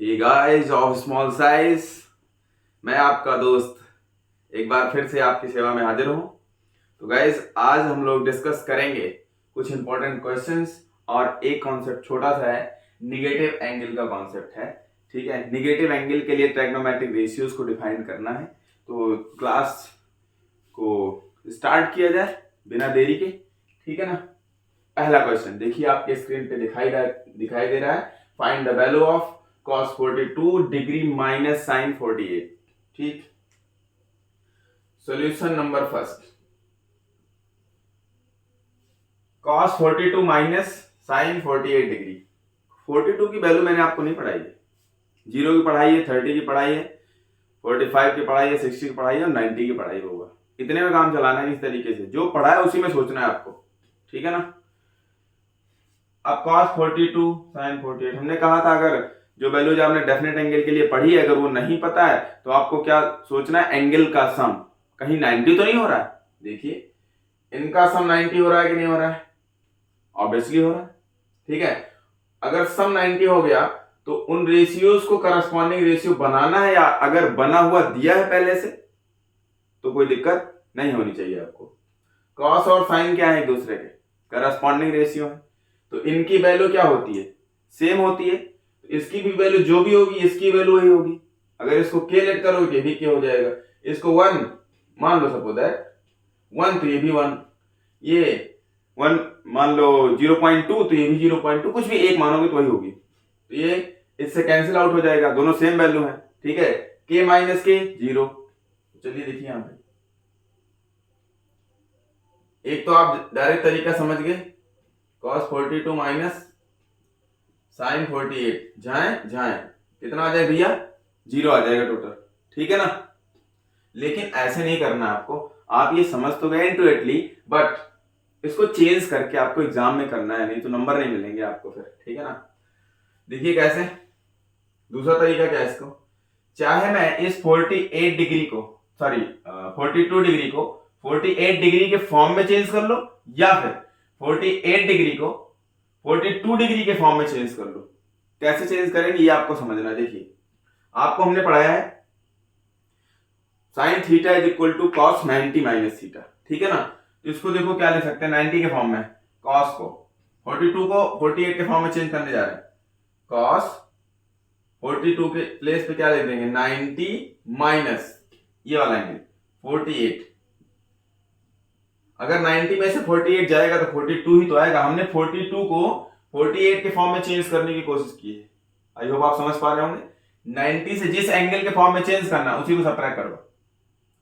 Hey guys of small size, मैं आपका दोस्त एक बार फिर से आपकी सेवा में हाजिर हूँ। तो गाइस आज हम लोग डिस्कस करेंगे कुछ इंपॉर्टेंट क्वेश्चंस और एक कॉन्सेप्ट छोटा सा है, निगेटिव एंगल का कॉन्सेप्ट है। ठीक है, निगेटिव एंगल के लिए ट्रिग्नोमेट्रिक रेशियोज को डिफाइन करना है। तो क्लास को स्टार्ट किया जाए बिना देरी के। ठीक है ना। पहला क्वेश्चन देखिए, आपके स्क्रीन पे दिखाई दे रहा है। Find the value of cos 42 degree minus sine 48। ठीक, solution number first, cos 42 minus sine 48 degree. 42 की वैल्यू मैंने आपको नहीं पढ़ाई है, 0 की पढ़ाई है, 30 की पढ़ाई है, 45 की पढ़ाई है, 60 की पढ़ाई है और 90 की पढ़ाई होगा। इतने में काम चलाना है, इस तरीके से जो पढ़ा है उसी में सोचना है आपको। ठीक है ना। अब cos 42 sin 48 हमने कहा था, अगर जो वैल्यूज आपने डेफिनेट एंगल के लिए पढ़ी है अगर वो नहीं पता है तो आपको क्या सोचना है, एंगल का सम कहीं 90 तो नहीं हो रहा है। देखिए इनका सम 90 हो रहा है कि नहीं हो रहा है, ऑब्वियसली हो रहा है। ठीक है, अगर सम 90 हो गया तो उन रेशियोज को करस्पॉन्डिंग रेशियो बनाना है, या अगर बना हुआ दिया है पहले से तो कोई दिक्कत नहीं होनी चाहिए आपको। कॉस और साइन क्या है, एक दूसरे के करस्पॉन्डिंग रेशियो है, तो इनकी वैल्यू क्या होती है, सेम होती है। तो इसकी भी वैल्यू जो भी होगी इसकी वैल्यू वही होगी। अगर इसको के लेट करोगे भी के हो जाएगा, इसको 1 मान लो, सपोज दैट 1 तो ये भी 1, ये 1 मान लो 0.2 तो ये भी 0.2, कुछ भी एक मानोगे तो वही होगी। तो ये इससे कैंसिल आउट हो जाएगा, दोनों सेम वैल्यू है। ठीक है, के माइनस के 0। चलिए देखिए यहां पे एक तो आप डायरेक्ट तरीका समझ गए, cos 42 माइनस साइन 48, जाए कितना आ जाए भैया, 0 आ जाएगा टोटल। ठीक है ना। लेकिन ऐसे नहीं करना आपको, आप ये समझ तो गए इंटुइटली, बट इसको चेंज करके आपको एग्जाम में करना है, नहीं तो नंबर नहीं मिलेंगे आपको फिर। ठीक है ना। देखिए कैसे, दूसरा तरीका क्या है, इसको चाहे मैं इस 48 डिग्री को, सॉरी 42 डिग्री को 48 डिग्री के फॉर्म में चेंज कर लो, या फिर 48 डिग्री को 42 डिग्री के फॉर्म में चेंज कर लो। कैसे चेंज करेंगे ये आपको समझना। देखिए आपको हमने पढ़ाया है sine theta is equal to cos 90 minus theta. ठीक है ना। तो इसको देखो क्या लिख सकते हैं, 90 के फॉर्म में कॉस को, 42 को 48 के फॉर्म में चेंज करने जा रहे हैं, कॉस 42 के प्लेस पे क्या लिख देंगे, 90 माइनस ये वाला एंगल 48। अगर 90 में से 48 जाएगा तो 42 ही तो आएगा। हमने 42 को 48 के फॉर्म में चेंज करने की कोशिश की है। आई होप आप समझ पा रहे होंगे। 90 से जिस एंगल के फॉर्म में चेंज करना उसी को सब्ट्रैक्ट करो,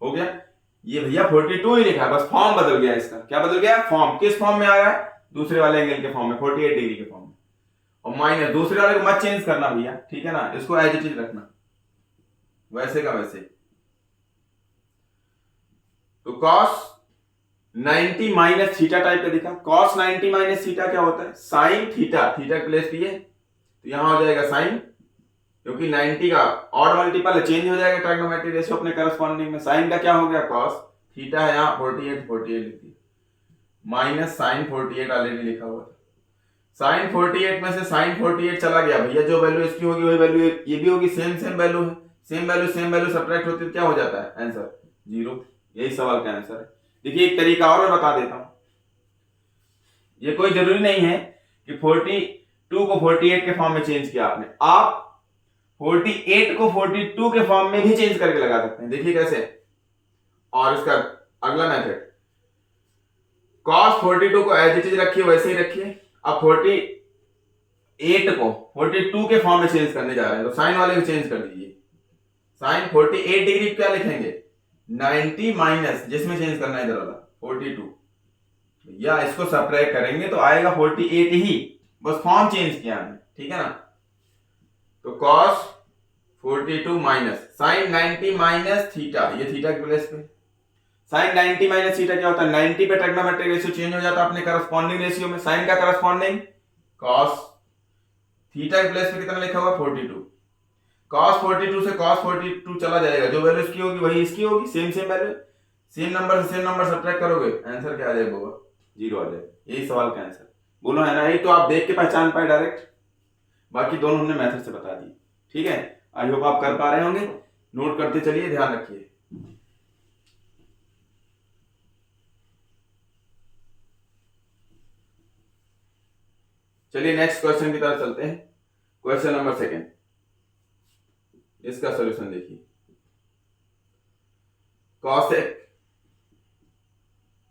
हो गया। ये भैया 42 ही लिखा है, बस फॉर्म बदल गया। इसका क्या बदल गया, फॉर्म। किस फॉर्म में आ रहा है, दूसरे वाले एंगल के फॉर्म में, 48 डिग्री के फॉर्म में। और माइनस दूसरे वाले को मत चेंज करना भैया, ठीक है ना, इसको एज इट इज रखना वैसे का वैसे। तो कॉस 90 माइनस थीटा टाइप का दिखा, कॉस 90 माइनस थीटा क्या होता है, साइन थीटा, थीटा के प्लेस पे है तो यहां हो जाएगा साइन, क्योंकि 90 का ऑड मल्टीपल चेंज हो जाएगा ट्राइगोनोमेट्रिक रेशियो अपने करस्पॉन्डिंग में। साइन का क्या हो गया, कॉस थीटा है यहाँ 48 लिख दिया, माइनस साइन 48 ऑलरेडी लिखा हुआ था। साइन 48 में से साइन 48 चला गया भैया, जो वैल्यू इसकी होगी वही वैल्यू ये भी होगी, सेम वैल्यू है, सेम वैल्यू सब्ट्रैक्ट होती है क्या हो जाता है, आंसर 0। यही सवाल का आंसर है। देखिए एक तरीका और मैं बता देता हूं, ये कोई जरूरी नहीं है कि 42 को 48 के फॉर्म में चेंज किया आपने, आप 48 को 42 के फॉर्म में भी चेंज करके लगा सकते हैं। देखिए कैसे, और इसका अगला मेथड, cos 42 को एज इट इज रखिए, वैसे ही रखिए। अब 48 को 42 के फॉर्म में चेंज करने जा रहे हैं तो साइन वाले को चेंज कर दीजिए। साइन 48 डिग्री क्या लिखेंगे, 90 माइनस जिसमें चेंज करना है इधर वाला 42, या इसको सब्ट्रैक्ट करेंगे तो आएगा 48 ही, बस फॉर्म चेंज किया हमने। ठीक है ना। तो cos 42 minus sine 90 minus theta, ये थीटा के प्लेस पे साइन 90 माइनस थीटा क्या होता है, 90 पे ट्रिग्नोमेट्रिक रेशियो चेंज हो जाता है अपने करस्पॉन्डिंग रेशियो में। साइन का करस्पॉन्डिंग cos थीटा के प्लेस पे कितना लिखा हुआ 42, cos 42 से cos 42 चला जाएगा, जो वैल्यू इसकी होगी वही इसकी होगी, सेम वैल्यू, सेम नंबर से सेम नंबर सब्ट्रैक्ट करोगे आंसर क्या आ जाएगा, 0 आ जाएगा। यही सवाल का आंसर, बोलो है ना, यही तो आप देख के पहचान पाए डायरेक्ट, बाकी दोनों हमने मेथड से बता दी। ठीक है, आई होप आप कर पा रहे होंगे। नोट करते चलिए, ध्यान रखिए। चलिए नेक्स्ट क्वेश्चन की तरफ चलते हैं। क्वेश्चन नंबर 2, इसका सॉल्यूशन देखिए। कॉसेक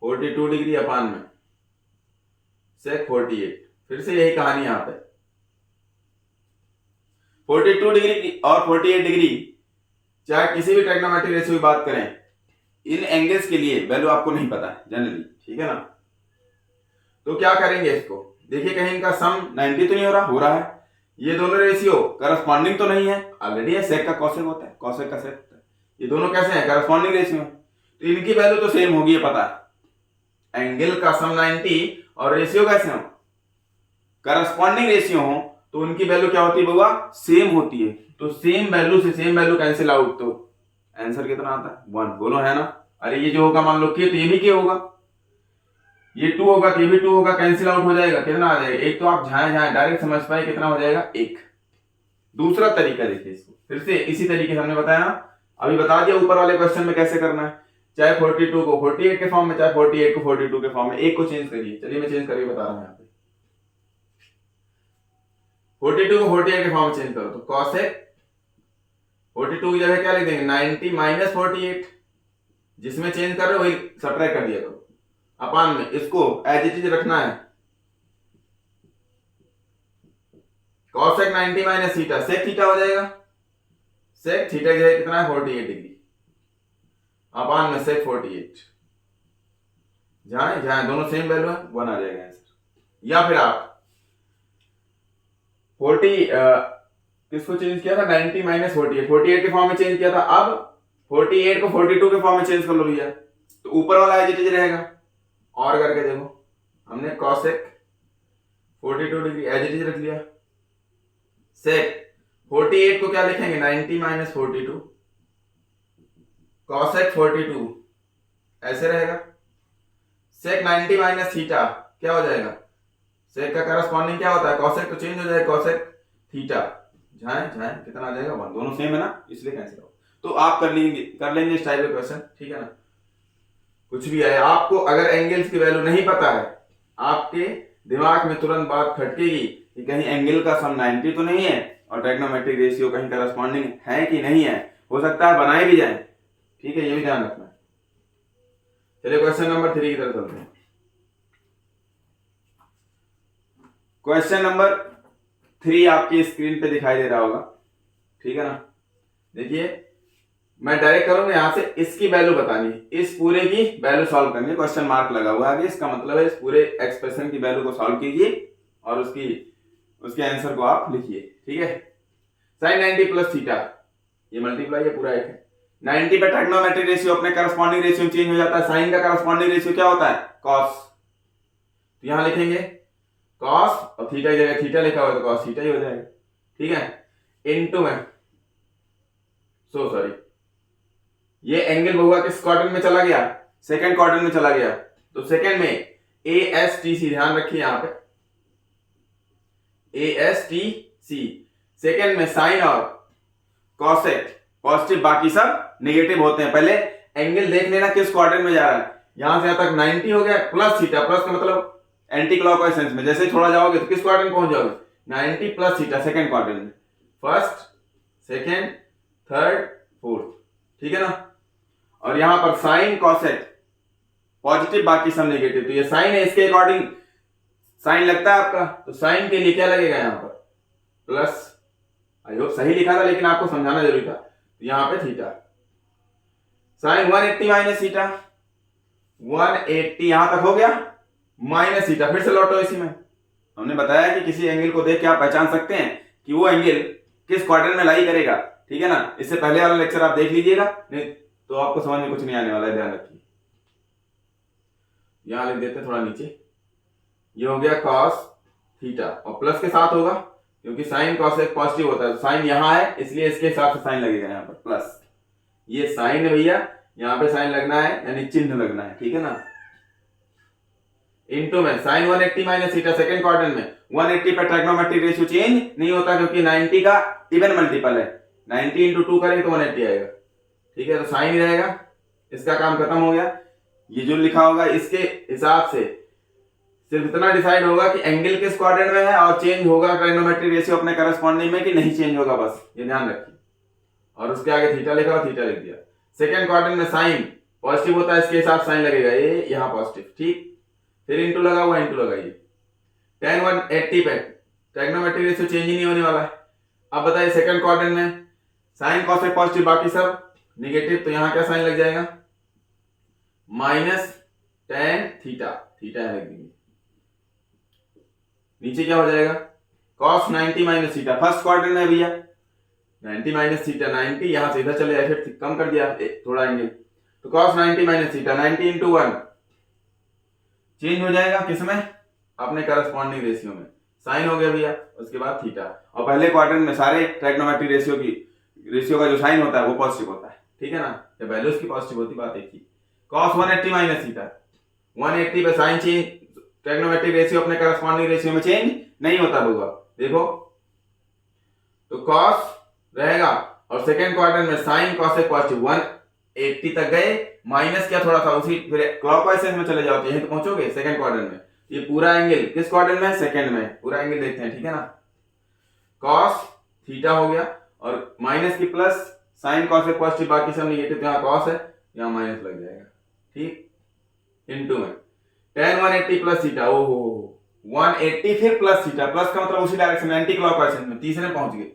42 डिग्री अपान में सेक 48, फिर से यही कहानी यहां पे 42 डिग्री और 48 डिग्री, चाहे किसी भी ट्रिग्नोमेट्रिक रेशियो की बात करें, इन एंगल्स के लिए वैल्यू आपको नहीं पता है जनरली, ठीक है ना। तो क्या करेंगे इसको, देखिए कहीं इनका सम 90 तो नहीं हो रहा है। ये दोनों रेशियो करस्पॉन्डिंग तो नहीं है, ऑलरेडी है, सेक का कॉसेक होता है, कॉसेक का सेक होता है। ये दोनों कैसे हैं, करस्पॉन्डिंग रेशियो है, तो इनकी वैल्यू तो सेम होगी, पता है। एंगल का सम 90 और रेशियो कैसे हो, करस्पॉन्डिंग रेशियो हो, तो उनकी वैल्यू क्या होती है बउआ, सेम होती है। तो सेम वैल्यू से सेम वैल्यू कैंसिल आउट, तो आंसर कितना आता है 1, बोलो है ना। अरे ये जो होगा मान लो के, तो ये भी के होगा, ये 2 होगा तो ये भी 2 होगा, कैंसिल आउट हो जाएगा, कितना आ जाएगा 1। तो आप झाए झाए डायरेक्ट समझ पाए कितना हो जाएगा 1। दूसरा तरीका देखिए इसको, फिर से इसी तरीके से हमने बताया ना, अभी बता दिया ऊपर वाले क्वेश्चन में कैसे करना है। चाहे 42 को 48 के फॉर्म में, चाहे 48 को 42 के फॉर्म में, एक को चेंज करिए। चलिए मैं चेंज करके बता रहा हूं यहाँ पे, 42 को 48 के फॉर्म में चेंज करो, तो कॉसेक 42 की जगह क्या लिख देंगे 90 माइनस 48, जिसमें चेंज कर रहे हो वही सब्ट्रैक्ट कर दिया करो, अपान में इसको एज इट इज रखना है। Cosec 90 minus theta, sec theta हो जाएगा, सेक थीटा की जगह कितना है 48 डिग्री, अपान में सेक 48, जहां दोनों सेम वैल्यू है 1 आ जाएगा आंसर। या फिर आप 40 किसको चेंज किया था 90 माइनस 48 के फॉर्म में चेंज किया था, अब 48 को 42 के फॉर्म में चेंज कर लो भैया, तो ऊपर वाला एज इट इज रहेगा। और करके देखो, हमने cosec 42 degree as it is रख लिया, सेक 48 को क्या लिखेंगे 90 माइनस 42, कॉसेक 42 ऐसे रहेगा, सेक 90 माइनस थीटा क्या हो जाएगा, सेक का करस्पॉन्डिंग क्या होता है कॉसेक, तो चेंज हो जाएगा कॉसेक थीटा, झाए कितना आ जाएगा 1, दोनों सेम है ना, इसलिए कैंसिल हो। तो आप कर लेंगे इस टाइप का क्वेश्चन, ठीक है ना। कुछ भी आए, आपको अगर एंगल्स की वैल्यू नहीं पता है, आपके दिमाग में तुरंत बात खटकेगी कि कहीं एंगल का सम 90 तो नहीं है और ट्रिग्नोमेट्रिक रेशियो कहीं करस्पॉन्डिंग है कि नहीं है, हो सकता है बनाए भी जाए, ठीक है, ये भी ध्यान रखना है। चलिए क्वेश्चन नंबर 3 की तरफ चलते हैं। क्वेश्चन नंबर 3 आपकी स्क्रीन पे दिखाई दे रहा होगा, ठीक है ना। देखिए मैं डायरेक्ट करूंगा, यहां से इसकी वैल्यू बतानी है, इस पूरे की वैल्यू सॉल्व करनी है, क्वेश्चन मार्क लगा हुआ है, इसका मतलब है इस पूरे एक्सप्रेशन की वैल्यू को सॉल्व कीजिए और उसके आंसर को आप लिखिए, ठीक है। साइन 90 प्लस थीटा, ये मल्टीप्लाई है पूरा एक है, 90 पे ट्रिग्नोमेट्रिक रेशियो अपने करस्पॉन्डिंग रेशियो में चेंज हो जाता है, साइन का करस्पॉन्डिंग रेशियो क्या होता है कॉस, तो यहां लिखेंगे कॉस और थीटा की जगह थीटा लिखा हुआ तो कॉस थीटा ही हो जाएगा, ठीक है। इनटू में सॉरी ये एंगल बहुआ किस क्वाड्रेंट में चला गया, सेकंड क्वाड्रेंट में चला गया, तो सेकंड में ASTC, ध्यान रखिए यहां पे ASTC, सेकंड में साइन और कॉसेक पॉजिटिव, बाकी सब नेगेटिव होते हैं। पहले एंगल देख लेना किस क्वाड्रेंट में जा रहा है, यहां से यहां तक 90 हो गया प्लस थीटा, प्लस का मतलब एंटी क्लॉकवाइज सेंस में, जैसे ही थोड़ा जाओगे तो किस क्वाड्रेंट पहुंच जाओगे 90 प्लस थीटा, सेकंड क्वाड्रेंट में, फर्स्ट सेकंड थर्ड फोर्थ, ठीक है ना। और यहां पर साइन कॉसेक पॉजिटिव बाकी सब नेगेटिव, तो ये साइन है, इसके अकॉर्डिंग साइन लगता है आपका, तो साइन के लिए क्या लगेगा यहां पर प्लस, आई होप सही लिखा था लेकिन आपको समझाना जरूरी था, तो यहां पे थीटा, साइन 180 माइनस थीटा, 180 यहां तक हो गया, माइनस थीटा, फिर से लौटो इसी में, हमने बताया कि किसी एंगल को देख के आप पहचान सकते हैं कि वो एंगल किस क्वाड्रेंट में लाई करेगा, ठीक है ना। इससे पहले वाला लेक्चर आप देख लीजिएगा, नहीं तो आपको समझ में कुछ नहीं आने वाला है, ध्यान रखिए। यहां लिख देते थोड़ा नीचे, ये हो गया cos थीटा और प्लस के साथ होगा क्योंकि साइन कॉसेक पॉजिटिव होता है, साइन यहां है इसलिए इसके हिसाब से साइन लगेगा यहां पर प्लस, ये साइन है भैया, यहां पे साइन लगना है यानी चिन्ह लगना है, ठीक है ना। इनटू में sine 180 minus theta second quadrant में 180 पे ट्राइगोनोमेट्रिक रेशियो चेंज नहीं होता क्योंकि 90 का इवन मल्टीपल है, 90 इंटू 2 करेंगे तो 180 आएगा। ठीक है, तो साइन ही रहेगा, इसका काम खत्म हो गया। ये जो लिखा होगा इसके हिसाब से सिर्फ इतना डिसाइड होगा कि एंगल किस क्वाड्रेंट में है और चेंज होगा ट्राइगोनोमेट्रिक रेशियो अपने करस्पॉन्डिंग में कि नहीं चेंज होगा, बस ये ध्यान रखिए। और उसके आगे थीटा लिखा हो, थीटा लिख दिया। सेकंड क्वाड्रेंट में साइन पॉजिटिव होता है, इसके हिसाब साइन लगेगा, ये यहाँ पॉजिटिव, ठीक। फिर इंटू लगा हुआ, इंटू लगाइए। tan 180 पे ट्राइगोनोमेट्रिक रेशियो चेंज ही नहीं होने वाला है। अब बताइए सेकंड क्वाड्रेंट में साइन कॉसेक पॉजिटिव, बाकी सब नेगेटिव, तो यहाँ क्या साइन लग जाएगा, माइनस tan थीटा, थीटा रख देंगे। नीचे क्या हो जाएगा, cos 90 minus theta, first quadrant में भैया 90 माइनस थीटा 90, यहां से इधर चले जाए, फिर कम कर दिया थोड़ा एंगल, तो cos 90 minus theta 90 into 1 change हो जाएगा किसमें, अपने करस्पॉन्डिंग रेशियो में, साइन हो गया भैया, उसके बाद थीटा। और पहले क्वाड्रेंट में सारे ट्राइगोनोमेट्रिक रेशियो का जो साइन होता है वो पॉजिटिव होता है, ठीक है ना, जब वैल्यूज की पॉजिटिव होती, बात एक ही। cos 180 माइनस थीटा 180 पे साइन चेंज, ट्राइगोनोमेट्रिक रेशियो अपने करस्पॉन्डिंग रेशियो में चेंज नहीं होता होगा, देखो तो cos रहेगा, और सेकंड क्वाड्रेंट में साइन कॉसेक पॉजिटिव 180 तक गए, माइनस क्या थोड़ा सा उसी फिर क्लॉकवाइज में चले जाओ तो यहीं तो पहुंचोगे सेकंड क्वाड्रेंट में। ये पूरा एंगल किस क्वाड्रेंट में है, सेकंड में, पूरा एंगल देखते हैं, ठीक है ना। cos थीटा हो गया और माइनस की प्लस, साइन कॉसेक पॉजिटिव बाकी सब नेगेटिव, यहाँ cos है यहाँ माइनस लग जाएगा, ठीक, इनटू में tan 180 प्लस थीटा, ओहो 180 फिर प्लस थीटा, प्लस का मतलब उसी डायरेक्शन एंटी क्लॉकवाइज में, तीसरे पहुंच गए,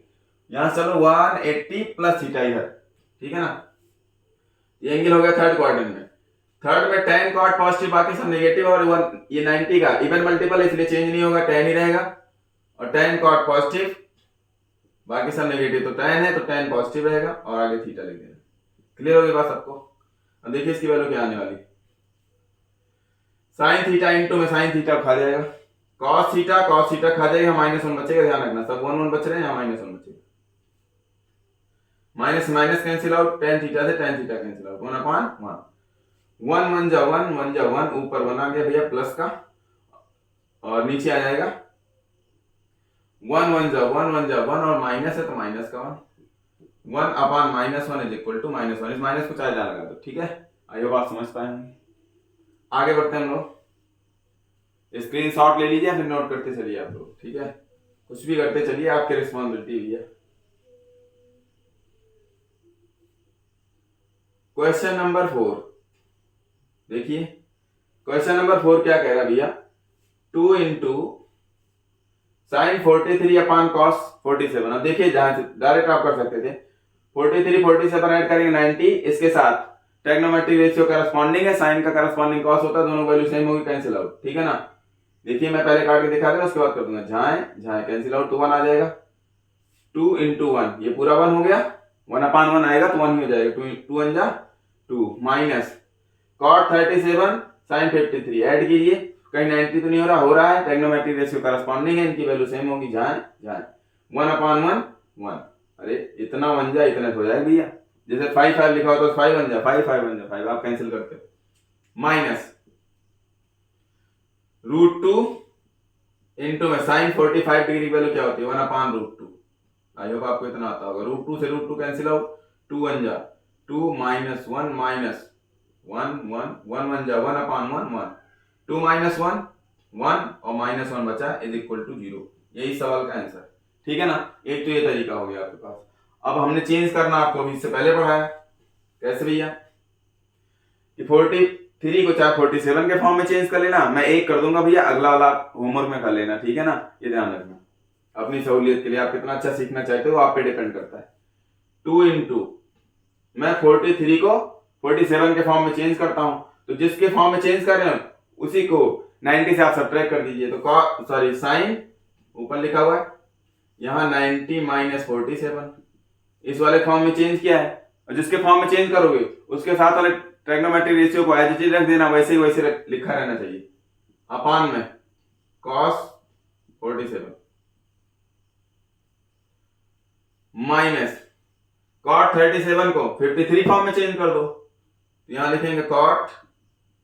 यहां चलो 180 प्लस थीटा इधर, ठीक है ना। ये एंगल हो गया थर्ड क्वाड्रेंट में। थर्ड में tan cot पॉजिटिव बाकी सब नेगेटिव, और ये 90 का इवन मल्टीपल है इसलिए चेंज नहीं होगा, tan ही रहेगा, और tan cot पॉजिटिव बाकी सब नेगेटिव, तो tan है तो tan पॉजिटिव रहेगा, और आगे थीटा लिख देना। क्लियर हो गई बात सबको। अब देखिए इसकी वैल्यू क्या आने वाली, साइन थीटा इंटू में साइन थीटा खा जाएगा, cos थीटा खा जाएगा, माइनस 1 बचेगा, ध्यान रखना सब 1 1 बच रहे हैं, यहाँ माइनस 1 बचेगा, minus minus cancel out, tan theta से tan थीटा कैंसिल आउट, 1/1 1 1 जा 1 1 जा 1, ऊपर 1 आ गया भैया प्लस का, और नीचे आ जाएगा 1 1 जा 1 1 जा 1, और माइनस है तो माइनस का 1 1/-1 इज इक्वल टू -1, इस माइनस को चाहे लगा दो, ठीक है। आई होप आप समझ पाए होंगे। आगे बढ़ते हैं हम लोग, स्क्रीन शॉट ले लीजिए, फिर नोट करते चलिए आप लोग, ठीक है, कुछ भी करते चलिए, आपकी रिस्पॉन्सिबिलिटी भैया। क्वेश्चन नंबर 4 देखिए, क्वेश्चन नंबर 4 क्या कह रहा है भैया, 2 इंटू साइन 43 अपॉन कॉस 47। अब देखिए जहां से डायरेक्ट आप कर सकते थे, 43 47 ऐड करेंगे 90, इसके साथ ट्राइगोनोमेट्रिक रेशियो करस्पॉन्डिंग है, साइन का करस्पॉन्डिंग कॉस होता है, दोनों वैल्यू सेम होगी, कैंसिल आउट, ठीक है ना। देखिए मैं पहले काट के दिखा दूंगा, उसके बाद कर दूंगा, जहां कैंसिल आउट तो 1 आ जाएगा, 2 इंटू 1 ये पूरा 1 हो गया, 1/1 आएगा तो 1 ही हो जाएगा, 2 1 जा 2, माइनस cot 37 sin 53 ऐड कीजिए, कहीं 90 तो नहीं हो रहा है, ट्राइगोनोमेट्रिक रेशियो करस्पॉन्डिंग है, इनकी वैल्यू सेम होगी, जहां 1/1 1, अरे इतना 1 जा इतना हो जाएगा भैया, जैसे 5 5 लिखा हो तो 5 1 जा 5 5 1 जा 5, आप कैंसिल करते हो, माइनस √2 इंटू में साइन 45 डिग्री वैल्यू क्या होती है 1/√2, आई होप आपको इतना आता होगा, √2 से √2 कैंसिल आउट, 2 1 जा 2 माइनस 1 माइनस 1 1 1 1 जा 1/1 1, 2 माइनस 1 1 और माइनस 1 बचा इज इक्वल टू 0, यही सवाल का आंसर, ठीक है ना। एक तो ये तरीका हो गया आपके पास। अब हमने चेंज करना आपको अभी इससे पहले पढ़ाया, कैसे भैया, कि 43 को चाहे 47 के फॉर्म में चेंज कर लेना, मैं एक कर दूंगा भैया, अगला वाला होमवर्क में कर लेना, ठीक है ना, ये ध्यान रखना, अपनी सहूलियत के लिए, आप कितना अच्छा सीखना चाहते हो आप पे डिपेंड करता है। 2 इंटू मैं 43 को 47 के फॉर्म में चेंज करता हूं, तो जिसके फॉर्म में चेंज कर रहे हो उसी को 90 से आप सब्ट्रैक्ट कर दीजिए, तो साइन ऊपर लिखा हुआ है, यहाँ 90 माइनस 47, इस वाले फॉर्म में चेंज किया है, और जिसके फॉर्म में चेंज करोगे उसके साथ वाले ट्राइगोनोमेट्रिक रेशियो को एज इट इज रख देना, वैसे ही वैसे लिखा रहना चाहिए, अपान में cos 47 माइनस cot 37 को 53 फॉर्म में चेंज कर दो, यहां लिखेंगे cot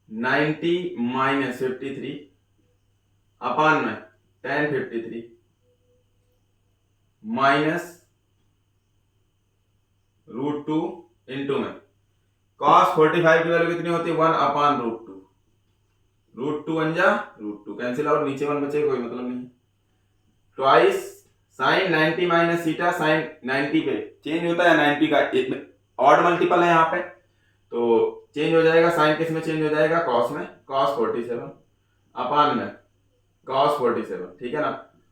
90 माइनस 53, अपान में tan 53 माइनस √2 इंटू में cos 45 की वैल्यू कितनी होती है 1 अपान √2 √2 बन जा √2 कैंसिल आउट नीचे 1 बचे कोई मतलब नहीं twice sign 90 minus theta sign 90 पे चेंज होता है 90 का ऑड मल्टीपल है यहाँ पे तो चेंज हो जाएगा साइन किस में चेंज हो जाएगा cos में cos 47 अपान में cos 47 ठीक है ना।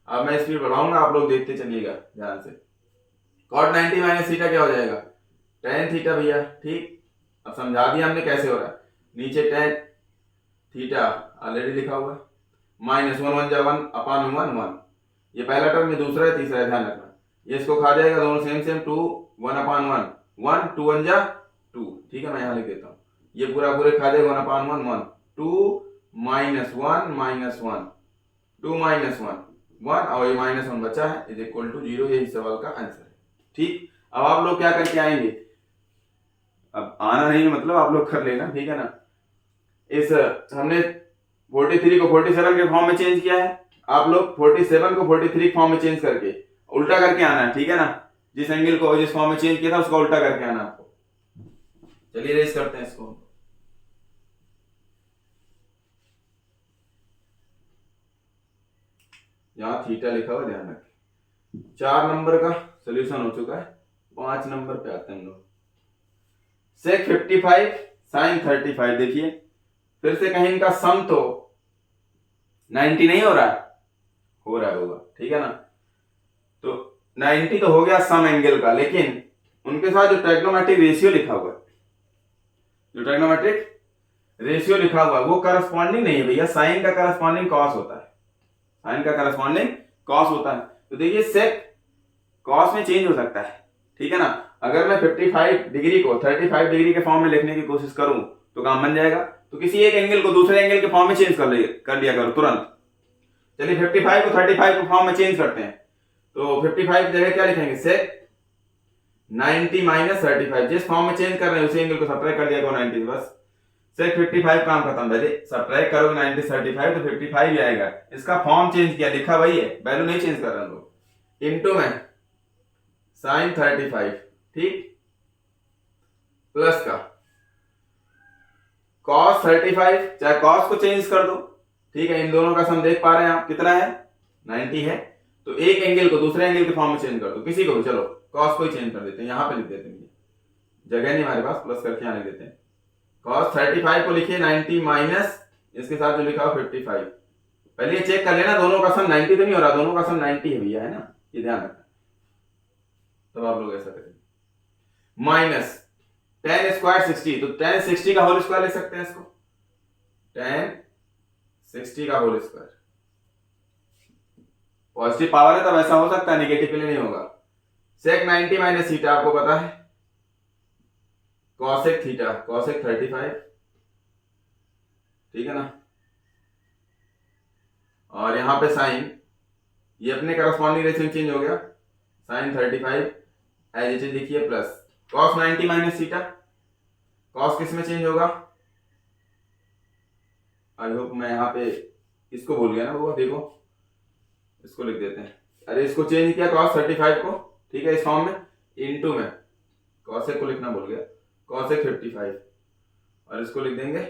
अब मैं स्पीड बढ़ाऊंगा आप लोग देखते चलिएगा ध्यान से cot 90 माइनस थीटा क्या हो जाएगा tan थीटा भैया ठीक। अब समझा दिया हमने कैसे हो रहा है नीचे tan थीटा ऑलरेडी लिखा हुआ है माइनस 1 1 जा 1 अपान 1 1 ये पहला टर्म में दूसरा है तीसरा है ध्यान रखना ये इसको खा जाएगा दोनों सेम सेम 2 1 अपान 1 1 2 1 जा 2 ठीक है मैं यहाँ लिख देता हूँ ये पूरा पूरे खा जाएगा 1 अपान 1 1 2 माइनस 1 माइनस 1 2 माइनस 1 1 और ये माइनस 1 बचा है इज इक्वल टू 0 यही सवाल का आंसर है ठीक। अब आप लोग क्या करके आएंगे अब आना नहीं मतलब आप लोग कर लेना ठीक है ना। इस हमने 43 को 47 के फॉर्म में चेंज किया है आप लोग 47 को 43 फॉर्म में चेंज करके उल्टा करके आना है ठीक है ना जिस एंगल को जिस फॉर्म में चेंज किया था उसको उल्टा करके आना आपको। चलिए रेस करते हैं इसको यहां थीटा लिखा हुआ ध्यान रखें 4 नंबर का सोल्यूशन हो चुका है 5 नंबर पे आते हैं हम लोग सेक 55 साइन 35 देखिए फिर से कहीं इनका सम तो 90 नहीं हो रहा है होगा ठीक है ना तो 90 तो हो गया सम एंगल का लेकिन उनके साथ जो ट्राइगोनोमेट्रिक रेशियो लिखा हुआ है जो ट्राइगोनोमेट्रिक रेशियो लिखा हुआ है वो करस्पॉन्डिंग नहीं है भैया साइन का करस्पॉन्डिंग कॉस होता है साइन का करस्पॉन्डिंग कॉस होता है तो देखिए सेक कॉस में चेंज हो सकता है ठीक है ना। अगर मैं 55 डिग्री को 35 डिग्री के फॉर्म में लिखने की कोशिश करूं तो काम बन जाएगा तो किसी एक एंगल को दूसरे एंगल के फॉर्म में चेंज कर लिया करो तुरंत। चलिए 55 को 35 को फॉर्म में चेंज करते हैं तो 55 जगह क्या लिखेंगे सेक 90 माइनस 35 जिस फॉर्म में चेंज कर रहे हैं उसी एंगल को सब्ट्रैक्ट कर दिया करो 90 बस सेक 55 काम खत्म पहले सब्ट्रैक्ट करोगे 90 35 तो 55 ही आएगा इसका फॉर्म चेंज किया लिखा वही है वैल्यू नहीं चेंज कर रहे हम लोग इनटू में साइन 35 ठीक प्लस का cos 35 चाहे cos को चेंज कर दो ठीक है इन दोनों का सम देख पा रहे हैं आप कितना है 90 है तो एक एंगल को दूसरे एंगल के फॉर्म में चेंज कर दो किसी को भी चलो cos को ही चेंज कर देते हैं यहां पे लिख देते हैं जगह नहीं हमारे पास प्लस करके यहां लिख देते हैं cos 35 को लिखिए 90 माइनस इसके साथ जो लिखा हो 55 पहले ये चेक कर लेना दोनों का सम 90 तो नहीं हो रहा दोनों का सम 90 है भैया है ना ये ध्यान रखना तब आप लोग ऐसा करेंगे माइनस tan स्क्वायर 60 तो tan 60 का होल स्क्वायर लिख सकते हैं इसको tan 60 का होल स्क्वायर पॉजिटिव पावर है तब ऐसा हो सकता है नेगेटिव के लिए नहीं होगा sec 90 माइनस थीटा आपको पता है cosec थीटा cosec 35 ठीक है ना और यहां पे साइन ये अपने करस्पॉन्डिंग रेशियो चेंज हो गया साइन 35 एज इट इज लिखिए plus cos 90 minus theta cos किस में चेंज होगा आई होप मैं यहाँ पे इसको भूल गया ना वो देखो इसको लिख देते हैं अरे इसको चेंज किया cos 35 को ठीक है इस फॉर्म में इनटू में cosec को लिखना भूल गया cosec 55 और इसको लिख देंगे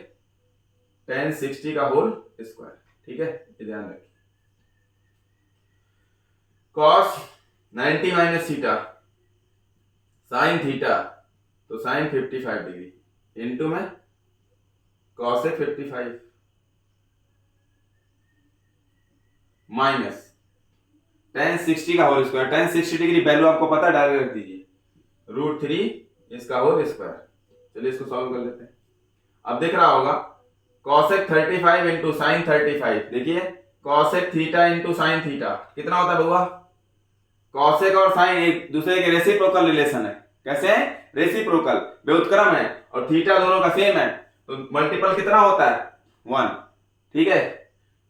tan 60 का होल स्क्वायर ठीक है ये ध्यान रखिए cos 90 minus theta sine theta तो साइन 55 डिग्री इनटू में cosec 55 माइनस tan 60 का whole square tan 60 degree value आपको पता डायरेक्ट रख दीजिए √3 इसका होल स्क्वायर चलिए इसको सॉल्व कर लेते हैं अब दिख रहा होगा cosec 35 इंटू साइन 35 देखिए cosec theta into sine theta कितना होता है बउआ cosec और साइन एक दूसरे के रेसिप्रोकल रिलेशन है कैसे है रेसिप्रोकल व्युत्क्रम है और थीटा दोनों का सेम है तो मल्टीपल कितना होता है 1 ठीक है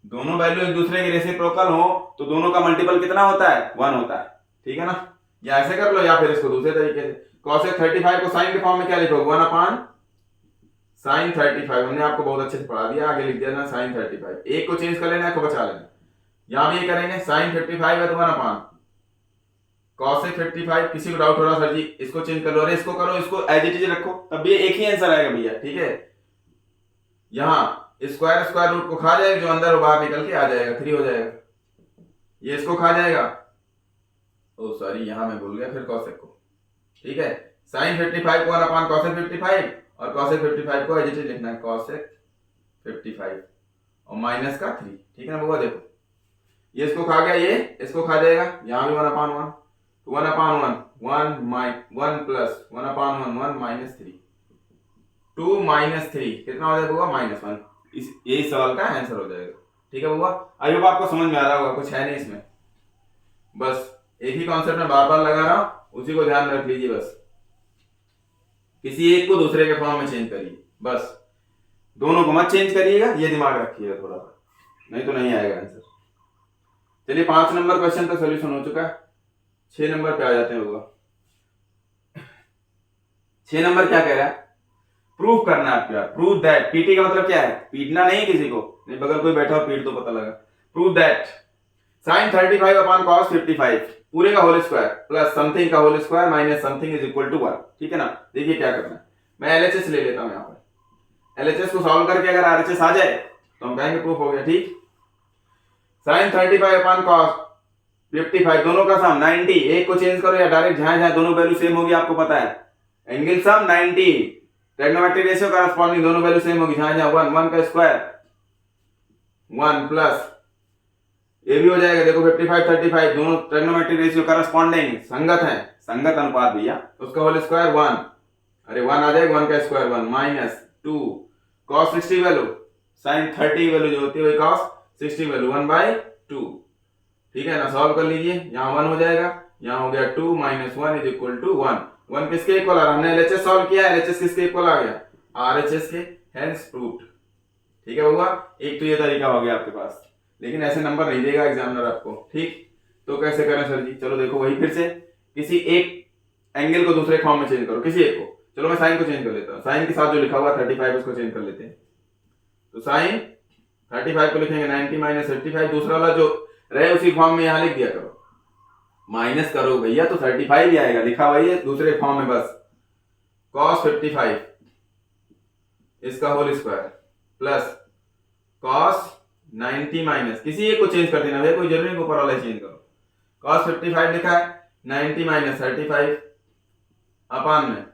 दोनों वैल्यू एक दूसरे के रेसिप्रोकल हो तो दोनों का मल्टीपल कितना होता है 1 होता है ठीक है ना या ऐसे कर लो या फिर इसको दूसरे तरीके से cosec 35 को साइन के फॉर्म में क्या लिखोगे 1 अपान साइन 35 हमने आपको बहुत अच्छे से पढ़ा दिया आगे लिख देना साइन 35 एक को चेंज कर लेना एक को बचा लेना यहां भी ये करेंगे, साइन 55 है तो 1/, कॉसेक 55। किसी को डाउट हो रहा सर जी इसको चेंज कर लो, अरे इसको करो, इसको एज इट इज रखो, तब भी एक ही आंसर आएगा भैया, ठीक है। यहाँ स्क्वायर स्क्वायर रूट को खा जाएगा, जो अंदर हो बाहर निकल के आ जाएगा, 3 हो जाएगा। ये इसको खा जाएगा, ओ सॉरी यहाँ मैं भूल गया फिर कॉसेक को, ठीक है। साइन 55 को 1/, कॉसेक 55, और कॉसेक 55 को एज इट इज लिखना है, कॉसेक 55 और माइनस का 3, ठीक है ना बउआ। देखो ये इसको खा गया, ये इसको खा जाएगा, यहाँ भी 1/1, तो 1/1 1 प्लस 1/1 1 माइनस 3, 2 माइनस 3 कितना हो जाएगा बउआ, -1। इस यही सवाल का आंसर हो जाएगा, ठीक है बउआ। आई होप आपको समझ में आ रहा होगा, कुछ है नहीं इसमें, बस एक ही कॉन्सेप्ट में बार बार लगा रहा हूं, उसी को ध्यान रख लीजिए बस। किसी एक को दूसरे के फॉर्म में चेंज करिए, बस दोनों को मत चेंज करिएगा, ये दिमाग रखिएगा थोड़ा सा, नहीं तो नहीं आएगा आंसर। चलिए 5 नंबर क्वेश्चन का सोल्यूशन हो चुका है, 6 नंबर पे आ जाते हैं बउआ। 6 नंबर क्या कह रहा है, प्रूफ करना है आपका, प्रूव दैट, पीटी का मतलब क्या है, पीटना नहीं किसी को, नहीं बगल कोई बैठा हो पीट तो पता लगा। प्रूव दैट साइन 35/cos 55 पूरे का होल स्क्वायर प्लस समथिंग का whole square minus something is equal to 1, ठीक है ना। देखिए क्या करना है, मैं एलएचएस ले लेता हूं, यहाँ पर एलएचएस को सॉल्व करके अगर आरएचएस आ जाए तो हम कहेंगे प्रूफ हो गया, ठीक। साइन 35/cos 55 दोनों का सम 90, एक को चेंज करो या डायरेक्ट जहां जहां दोनों वैल्यू सेम होगी आपको पता है, angle sum 90, trigonometric ratio corresponding दोनों वैल्यू सेम होगी, जहां जहां 1 1 का स्क्वायर 1 प्लस ये भी हो जाएगा, देखो 55 35 दोनों ट्रिग्नोमेट्रिक रेशियो करस्पॉन्डिंग संगत है, संगत अनुपात भैया, उसका होल स्क्वायर 1, अरे 1 आ जाएगा, 1 का square 1 minus 2 cos 60 value sin 30 value जो होती है वही cos 60 वैल्यू 1/2, ठीक है ना। सॉल्व कर लीजिए, यहाँ 1 हो जाएगा, यहाँ हो गया 2 माइनस 1 इज इक्वल टू 1, 1 किसके इक्वल आ रहा है, हमने एलएचएस सॉल्व किया, एलएचएस किसके इक्वल आ गया, आरएचएस के, हेंस प्रूव्ड, ठीक है बउआ। एक तो ये तरीका हो गया आपके पास, लेकिन ऐसे नंबर नहीं देगा एग्जामिनर आपको, ठीक। तो कैसे करें सर जी, चलो देखो वही फिर से, किसी एक एंगल को दूसरे फॉर्म में चेंज करो, किसी एक को, चलो मैं साइन को चेंज कर लेता हूँ, साइन के साथ जो लिखा हुआ 35 उसको चेंज कर लेते हैं, तो साइन 35 को लिखेंगे 90 माइनस 55, दूसरा वाला जो रहे उसी फॉर्म में यहाँ लिख दिया करो, माइनस करो भैया तो 35 ही आएगा, लिखा वही है दूसरे फॉर्म में, बस cos 55 इसका whole square plus cos 90 minus, किसी एक को चेंज कर देना भैया, कोई जरूरी नहीं ऊपर वाला चेंज करो, cos 55 लिखा है 90 माइनस 35 अपान में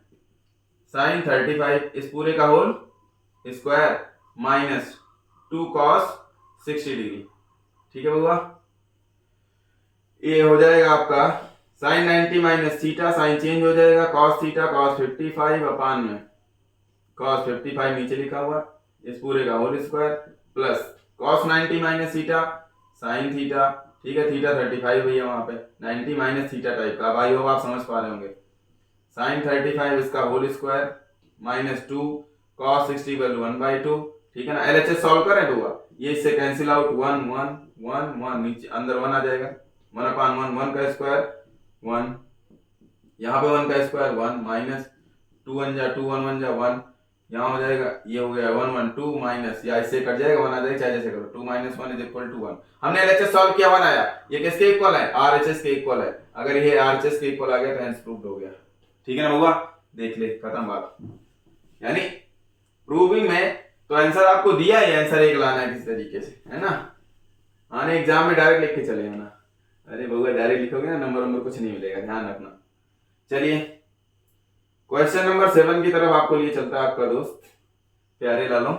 साइन 35 इस पूरे का whole square minus 2 cos 60 degree, ठीक है बउआ। ये हो जाएगा आपका sine 90 minus theta, sine change हो जाएगा, cos थीटा cos 55 अपान में cos 55 नीचे लिखा हुआ इस पूरे का whole square plus cos 90 minus theta sine theta, ठीक है, थीटा 35 भैया वहां पे 90 माइनस थीटा टाइप का, भाई हो आप समझ पा रहे होंगे, साइन 35 इसका whole square minus 2 cos 60 value 1/2, ठीक है ना। एलएचएस सॉल्व करें तो ये इससे कैंसिल आउट 1 1 1 1 नीचे अंदर 1 आ जाएगा, 1/1 1 का स्क्वायर 1, यहाँ पे 1 का स्क्वायर 1 माइनस 2 1 जा 2 1 1 जा 1, यहाँ हो जाएगा, ये हो गया 1 1 2 माइनस, या इससे कट जाएगा 1 आ जाएगा, चाहे जैसे करो, 2 माइनस 1 इज इक्वल टू 1। हमने एलएचएस सॉल्व किया 1 आया, ये किसके इक्वल है, आरएचएस के इक्वल है, अगर ये आरएचएस के इक्वल आ गया तो आंसर प्रूव्ड हो गया, ठीक है ना बउआ, देख ले खत्म बात। यानी प्रूविंग में तो आंसर आपको दिया है, आंसर एक लाना है किसी तरीके से, है ना, आने एग्जाम में डायरेक्ट लिख के चले आना, अरे बउआ डायरेक्ट लिखोगे ना नंबर कुछ नहीं मिलेगा, ध्यान रखना। चलिए क्वेश्चन नंबर 7 की तरफ आपको लिए चलता है आपका दोस्त प्यारे लालो,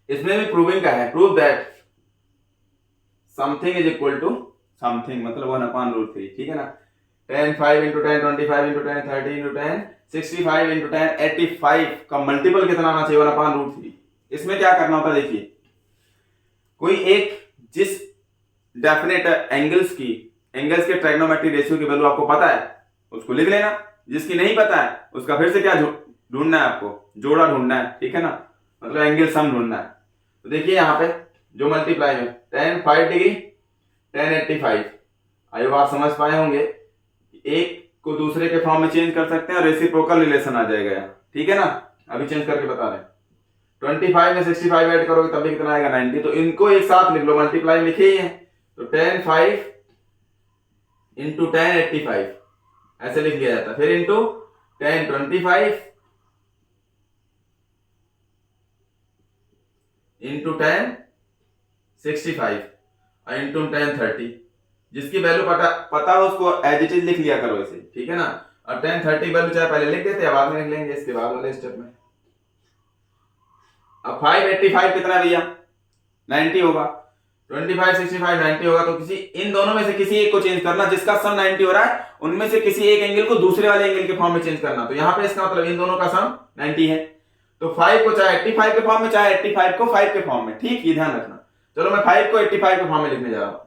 इसमें भी प्रूविंग का है, prove that something is equal to something मतलब 1/√3, ठीक है ना। 10 5 into 10 25 into 10 30 into 10 65 into 10 85 का मल्टीपल कितना आना चाहिए 1/√3। इसमें क्या करना होता है, देखिए कोई एक जिस डेफिनेट एंगल्स के ट्रिग्नोमेट्रिक रेशियो की वैल्यू आपको पता है उसको लिख लेना, जिसकी नहीं पता है उसका फिर से क्या ढूंढना है, आपको जोड़ा ढूंढना है, ठीक है ना, मतलब एंगल सम ढूंढना है। तो देखिए यहाँ पे जो मल्टीप्लाई में 10 5 डिग्री 10 85, आई होप आप समझ पाए होंगे, एक को दूसरे के फॉर्म में चेंज कर सकते हैं और रेसिप्रोकल रिलेशन आ जाएगा यहाँ, ठीक है ना, अभी चेंज करके बता रहे हैं। 25 में 65 ऐड करोगे तब भी कितना आएगा 90। तो इनको एक साथ लिख लो, मल्टीप्लाई लिखे ही है। तो 10 5 इंटू 10 85 ऐसे लिख लिया जाता है। फिर इंटू 10 25 इंटू 10 65 और इंटू 10 30। जिसकी वैल्यू पता हो उसको एज इट इज लिख लिया करो इसे, ठीक है ना। और 10 30 वैल्यू चाहे पहले लिख देते हैं, बाद में लिख लेंगे इसके बाद वाले स्टेप में। अब 585 कितना भैया 90 होगा, 25 65 90 होगा। तो किसी इन दोनों में से किसी एक को चेंज करना, जिसका सम 90 हो रहा है उनमें से किसी एक एंगल को दूसरे वाले एंगल के फॉर्म में चेंज करना। तो यहाँ पे इसका मतलब इन दोनों का सम 90 है। तो 5 को चाहे 85 के फॉर्म में, चाहे 85 को 5 के फॉर्म में, ठीक, ये ध्यान रखना। चलो मैं 5 को 85 के फॉर्म में लिखने जा रहा हूं।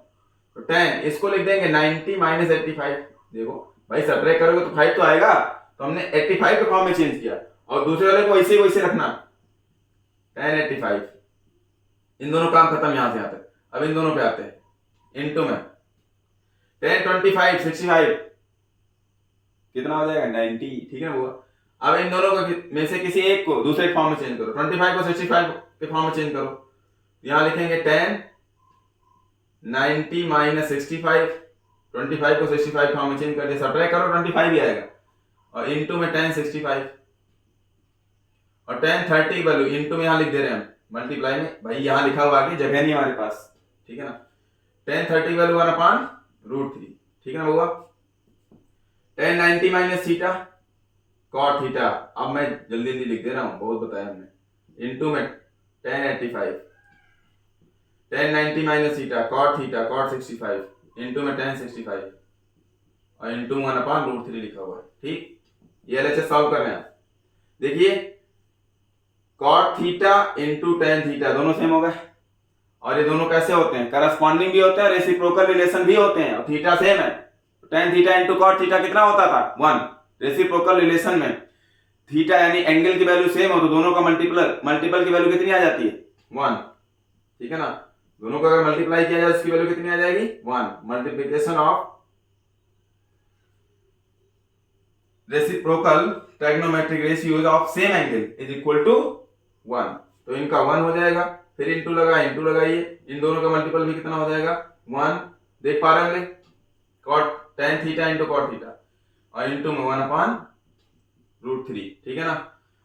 तो 10 इसको लिख देंगे 90 माइनस 85। देखो भाई सब्ट्रैक्ट करोगे तो 5 तो आएगा, तो हमने 85 के फॉर्म में चेंज किया और दूसरे वाले को वैसे वैसे रखना 10 85। इन दोनों काम खत्म यहां से यहां तक। अब इन दोनों पे आते हैं इनटू में 10 25 65 कितना हो जाएगा 90, ठीक है वो। अब इन दोनों को में से किसी एक को दूसरे फॉर्म में चेंज करो, 25 को 65 के फॉर्म में चेंज करो। यहां लिखेंगे 10 90 माइनस 65, 25 को 65 फॉर्म में चेंज कर दिया, सब्ट्रैक्ट करो 25 ही आएगा और इनटू में 10 65 और 10 30 वैल्यू इनटू में यहां लिख दे रहे हैं हम मल्टीप्लाई में। भाई यहां लिखा हुआ आगे जगह नहीं हमारे पास, ठीक है ना। 10 30 वैल्यू 1/√3, ठीक है ना हुआ। 10 90 माइनस थीटा कॉट थीटा, अब मैं जल्दी जल्दी लिख दे रहा हूं, बहुत बताया हमने। इनटू में 10 85, 10 90 माइनस थीटा कॉट 65 इनटू में 10 65 और इनटू 1/√3 लिखा हुआ है, ठीक। ये एलएचएस सॉल्व कर रहे हैं। देखिए cot theta into tan theta दोनों सेम हो गए और ये दोनों कैसे होते हैं, करस्पॉन्डिंग भी होते हैं, रेसिप्रोकल रिलेशन भी होते हैं और थीटा सेम है। Tan theta into cot theta कितना होता था 1। रेसिप्रोकल रिलेशन में थीटा यानी एंगल की वैल्यू सेम हो तो दोनों का मल्टीपल की वैल्यू कितनी आ जाती है 1, ठीक है ना। दोनों को अगर मल्टीप्लाई किया जाए उसकी वैल्यू कितनी आ जाएगी 1। Multiplication of reciprocal trigonometric ratios of same angle is equal to 1। तो इनका 1 हो जाएगा, फिर इंटू लगाइए, इन दोनों का मल्टीपल भी कितना हो जाएगा 1। देख पा रहे होंगे cot tan theta into cot theta और इंटू में 1/√3, ठीक है ना।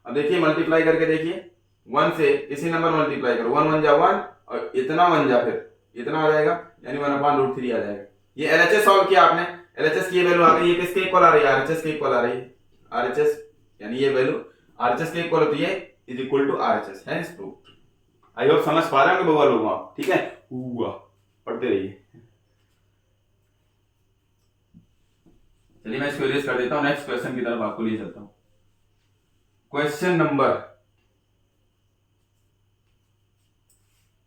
अब देखिए मल्टीप्लाई करके देखिए 1 से किसी नंबर मल्टीप्लाई करो, 1 1 जा 1 और इतना 1 जा फिर इतना आ जाएगा यानी 1/√3 आ जाएगा। ये एलएचएस सॉल्व किया आपने, एलएचएस की वैल्यू आ गई। ये किसके इक्वल आ रही है आरएचएस के इक्वल आ रही है। आरएचएस यानी ये वैल्यू आरएचएस के इक्वल होती है is equal to RHS, hence proved. I hope समझ पा रहे होंगे बउआ लोग आप, ठीक है। हुआ पढ़ते रहिए। चलिए मैं इसको इरेज कर देता हूं, नेक्स्ट क्वेश्चन की तरफ आपको ले चलता हूं। क्वेश्चन नंबर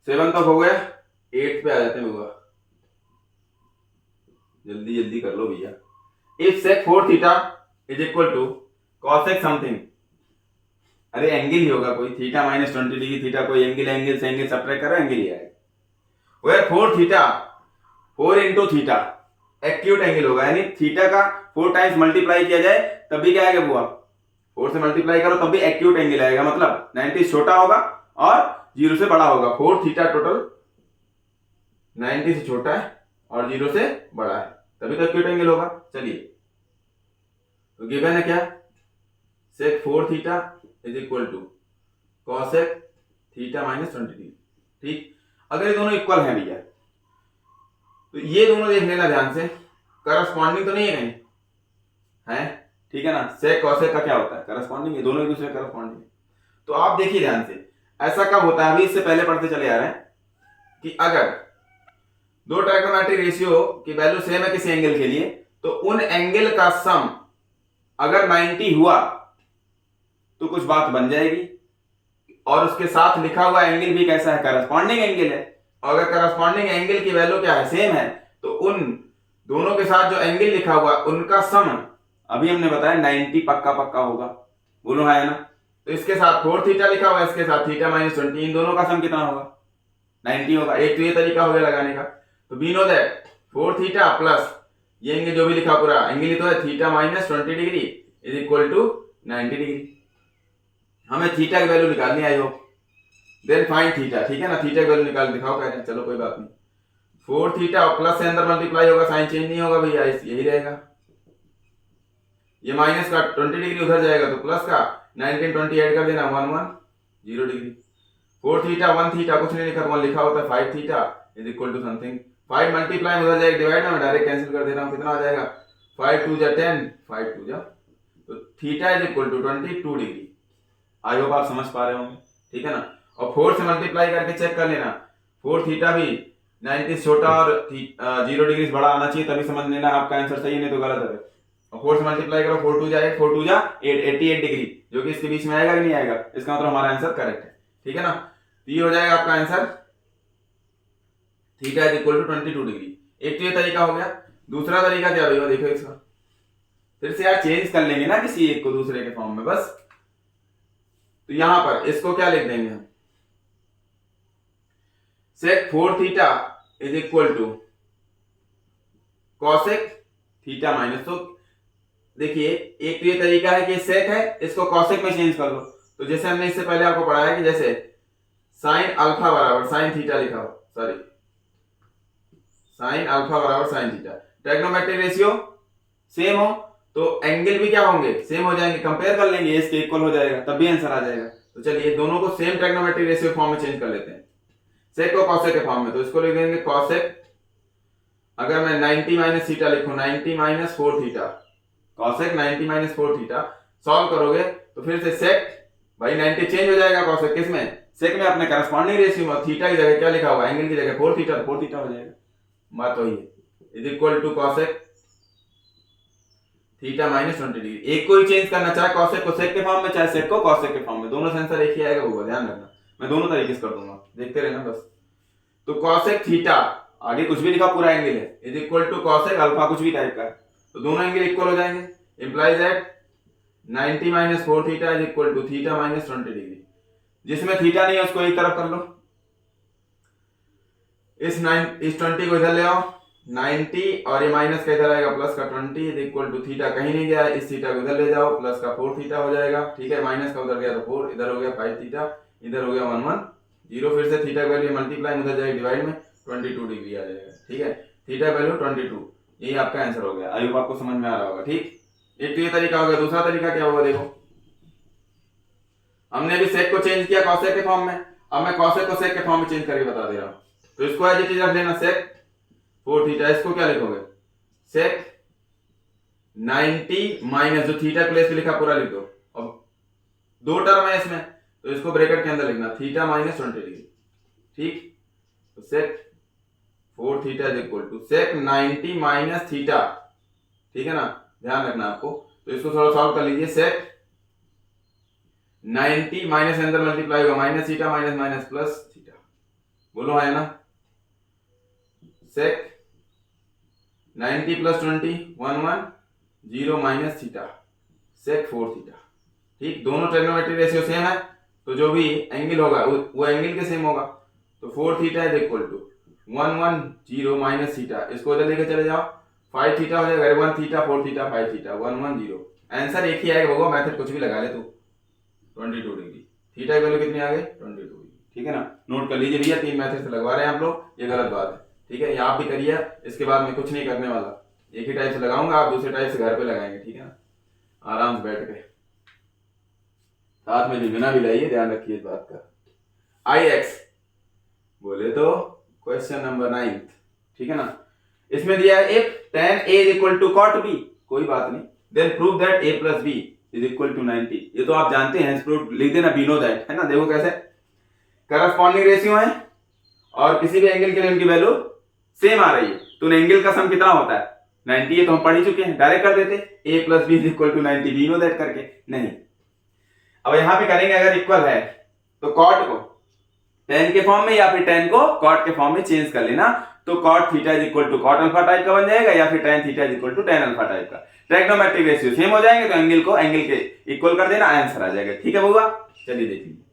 7 तक हो गया, 8 पे आ जाते हैं बउआ, जल्दी जल्दी कर लो भैया। If sec 4 theta is equal to cosec something, अरे एंगल ही होगा कोई, थीटा माइनस 20 डिग्री, थीटा कोई एंगल से एंगल सब्ट्रैक्ट करो एंगल ही आएगा। Where 4 theta 4 into theta acute angle होगा, यानी थीटा का 4 टाइम्स मल्टीप्लाई किया जाए तब भी क्या आएगा बुआ 4 से मल्टीप्लाई करो तब भी एक्यूट एंगल आएगा, मतलब 90 छोटा होगा और 0 से बड़ा होगा। 4 थीटा टोटल 90 से छोटा है और 0 से बड़ा है तभी तो एक्यूट एंगल होगा। चलिए तो गिवन है क्या, sec 4 theta is equal to cosec theta minus 20 degree, ठीक। अगर ये दोनों इक्वल हैं भैया तो ये दोनों देख लेना ध्यान से, करस्पॉन्डिंग तो नहीं है कहीं, है ठीक है ना। sec cosec का क्या होता है करस्पॉन्डिंग, ये दोनों एक दूसरे करस्पॉन्डिंग। तो आप देखिए ध्यान से, ऐसा कब होता है, अभी इससे पहले पढ़ते चले आ रहे हैं कि अगर दो ट्राइगोनोमेट्रिक रेशियो की वैल्यू सेम है किसी एंगल के लिए तो उन एंगल का सम अगर 90 हुआ तो कुछ बात बन जाएगी और उसके साथ लिखा हुआ एंगल भी कैसा है करस्पॉन्डिंग एंगल है। और अगर करस्पॉन्डिंग एंगल की वैल्यू क्या है सेम है तो उन दोनों के साथ जो एंगल लिखा हुआ उनका सम अभी हमने बताया 90 पक्का पक्का होगा, बोलो है ना। तो इसके साथ 4 थीटा लिखा हुआ है, इसके साथ थीटा माइनस 20, इन दोनों का सम कितना होगा 90 होगा। एक तो ये तरीका हो गया लगाने का। तो we know that 4 theta plus ये एंगल जो भी लिखा पूरा एंगल ही तो है theta minus 20 degree is equal to 90 degree. हमें थीटा की वैल्यू निकालनी आई हो देन फाइंड थीटा, ठीक है ना, थीटा की वैल्यू निकाल दिखाओ कह रहे हैं, चलो कोई बात नहीं। 4 थीटा और प्लस से अंदर मल्टीप्लाई होगा, साइन चेंज नहीं होगा भैया, यही रहेगा। ये माइनस का 20 डिग्री उधर जाएगा तो प्लस का 19 20 ऐड कर देना, 1 1 0 डिग्री। 4 थीटा 1 थीटा कुछ नहीं लिखा, 1 लिखा होता है, 5 theta is equal to something, 5 multiply उधर जाएगा, डिवाइड में डायरेक्ट कैंसिल कर दे रहा हूँ, कितना आ जाएगा 5 2 जा 10, 5 2 जा, तो theta is equal to 22 degree. I hope आप समझ पा रहे होंगे, ठीक है ना। और 4 से मल्टीप्लाई करके चेक कर लेना, 4 थीटा भी 90 से छोटा और 0 डिग्री से बड़ा आना चाहिए, तभी समझ लेना आपका आंसर सही है, नहीं तो गलत है। और 4 से मल्टीप्लाई करो, 4 2 जा 8, 4 2 जा 8, 88 डिग्री, जो कि इसके बीच में आएगा कि नहीं आएगा, इसका मतलब हमारा आंसर करेक्ट है, ठीक है ना। तो ये हो जाएगा आपका answer, theta is equal to 22 degree. एक तो ये तरीका हो गया। दूसरा तरीका क्या होगा, देखो इसका, फिर से यार चेंज कर लेंगे ना किसी एक को दूसरे के फॉर्म में बस। तो यहां पर इसको क्या लिख देंगे हम, sec 4 theta is equal to cosec theta minus, तो देखिए एक तो ये तरीका है कि सेक है, इसको कॉसेक में चेंज कर लो। तो जैसे हमने इससे पहले आपको पढ़ाया कि जैसे साइन अल्फा बराबर साइन थीटा लिखा हो, सॉरी साइन अल्फा बराबर sine theta, trigonometric ratio same हो तो एंगल भी क्या होंगे, सेम हो जाएंगे, कंपेयर कर लेंगे, इसके इक्वल हो जाएगा, तब भी आंसर आ जाएगा। तो चलिए दोनों को सेम ट्रिग्नोमेट्रिक रेशियो फॉर्म में चेंज कर लेते हैं, सेक को कॉसेक के फॉर्म में, तो इसको लिख देंगे कॉसेक, अगर मैं 90 माइनस थीटा लिखूं, 90 minus 4 theta, cosec 90 minus 4 theta, solve करोगे तो फिर से सेक, भाई 90 चेंज हो जाएगा कॉसेक किस में, सेक में अपने करस्पॉन्डिंग रेशियो में, थीटा की जगह क्या लिखा होगा, एंगल की जगह 4 थीटा, 4 थीटा हो जाएगा, बात वही है, is equal to cosec theta minus 20 degree. एक को ही चेंज करना, चाहे कॉसेक को सेक के फॉर्म में, चाहे सेक को कॉसेक के फॉर्म में, दोनों से आंसर एक ही आएगा, वो ध्यान रखना, मैं दोनों तरीके से कर दूंगा, देखते रहना बस। तो कॉसेक थीटा, आगे कुछ भी लिखा पूरा एंगल है, is equal to cosec alpha कुछ भी टाइप का है, तो दोनों एंगल इक्वल हो जाएंगे, implies that 90 minus 4 theta is equal to theta minus 20 degree. जिसमें थीटा नहीं है उसको एक तरफ कर लो, इस 20 को इधर ले आओ, 90 और ये माइनस का इधर आएगा प्लस का 20 इज इक्वल टू थीटा कहीं नहीं गया, इस थीटा को इधर ले जाओ, प्लस का 4 थीटा हो जाएगा, ठीक है, माइनस का उधर गया तो 4, इधर हो गया 5 थीटा, इधर हो गया 1 1 0, फिर से थीटा वैल्यू मल्टीप्लाई उधर जाएगी डिवाइड में, 22 डिग्री आ जाएगा, ठीक है, थीटा वैल्यू 22, यही आपका आंसर हो गया। आई होप आपको समझ में आ रहा होगा, ठीक। एक तो ये तरीका हो गया। दूसरा तरीका क्या होगा, देखो हमने भी सेक को चेंज किया कॉसेक के फॉर्म में, अब मैं कॉसेक को सेक के फॉर्म में चेंज करके बता दे रहा हूं, तो इसको एज इट इज रख लेना, सेक 4 थीटा, इसको क्या लिखोगे, सेक 90 माइनस जो थीटा प्लेस पे लिखा पूरा लिख दो, अब दो टर्म है इसमें तो इसको ब्रैकेट के अंदर लिखना, थीटा माइनस 20 डिग्री, ठीक। तो sec 4 theta is equal to sec 90 minus theta, ठीक है ना, ध्यान रखना आपको। तो इसको थोड़ा सॉल्व कर लीजिए, सेक 90 माइनस अंदर मल्टीप्लाई होगा, minus theta minus minus plus theta, बोलो है ना, सेक 90 प्लस 20 1 1 0 माइनस थीटा, सेक 4 थीटा, ठीक। दोनों ट्रिग्नोमेट्रिक रेशियो सेम है तो जो भी एंगल होगा वो एंगल के सेम होगा, तो 4 theta is equal to 1 1 0 minus theta, इसको इधर लेके चले जाओ, 5 थीटा हो जाएगा, 1 थीटा 4 थीटा 5 थीटा 1 1 0, आंसर एक ही आएगा, होगा मेथड कुछ भी लगा ले तू, 22 डिग्री, थीटा की वैल्यू कितनी आ गई 22 डिग्री, ठीक है ना। नोट कर लीजिए भैया, 3 मेथड से लगवा रहे हैं आप लोग, ये गलत बात है, ठीक है, ये आप भी करिए, इसके बाद मैं कुछ नहीं करने वाला, एक ही टाइप से लगाऊंगा, आप दूसरे टाइप से घर पे लगाएंगे, ठीक है ना, आराम से बैठ के, साथ में लिखना भी लाइए, ध्यान रखिए इस बात का। आई एक्स बोले तो क्वेश्चन नंबर 9, ठीक है ना, इसमें दिया है एक tan a is equal to cot b, कोई बात नहीं, then prove that a plus b is equal to 90, ये तो आप जानते हैं, प्रूफ लिख देना, बी नो दैट, है ना। देखो कैसे करस्पॉन्डिंग रेशियो है और किसी भी एंगल के लिए उनकी वैल्यू सेम आ रही है, तो एंगल का सम कितना होता है 90, ये तो हम पढ़ ही चुके हैं, डायरेक्ट कर देते a plus b is equal to 90, we know that करके नहीं। अब यहां पे करेंगे, अगर इक्वल है तो कॉट को tan के फॉर्म में या फिर tan को cot के फॉर्म में चेंज कर लेना, तो cot theta is equal to cot alpha type का बन जाएगा, या फिर tan theta is equal to tan alpha type का, ट्रिग्नोमेट्रिक रेशियो सेम हो जाएंगे तो एंगल को एंगल के इक्वल कर देना, आंसर आ जाएगा, ठीक है बउआ। चलिए देख लीजिए,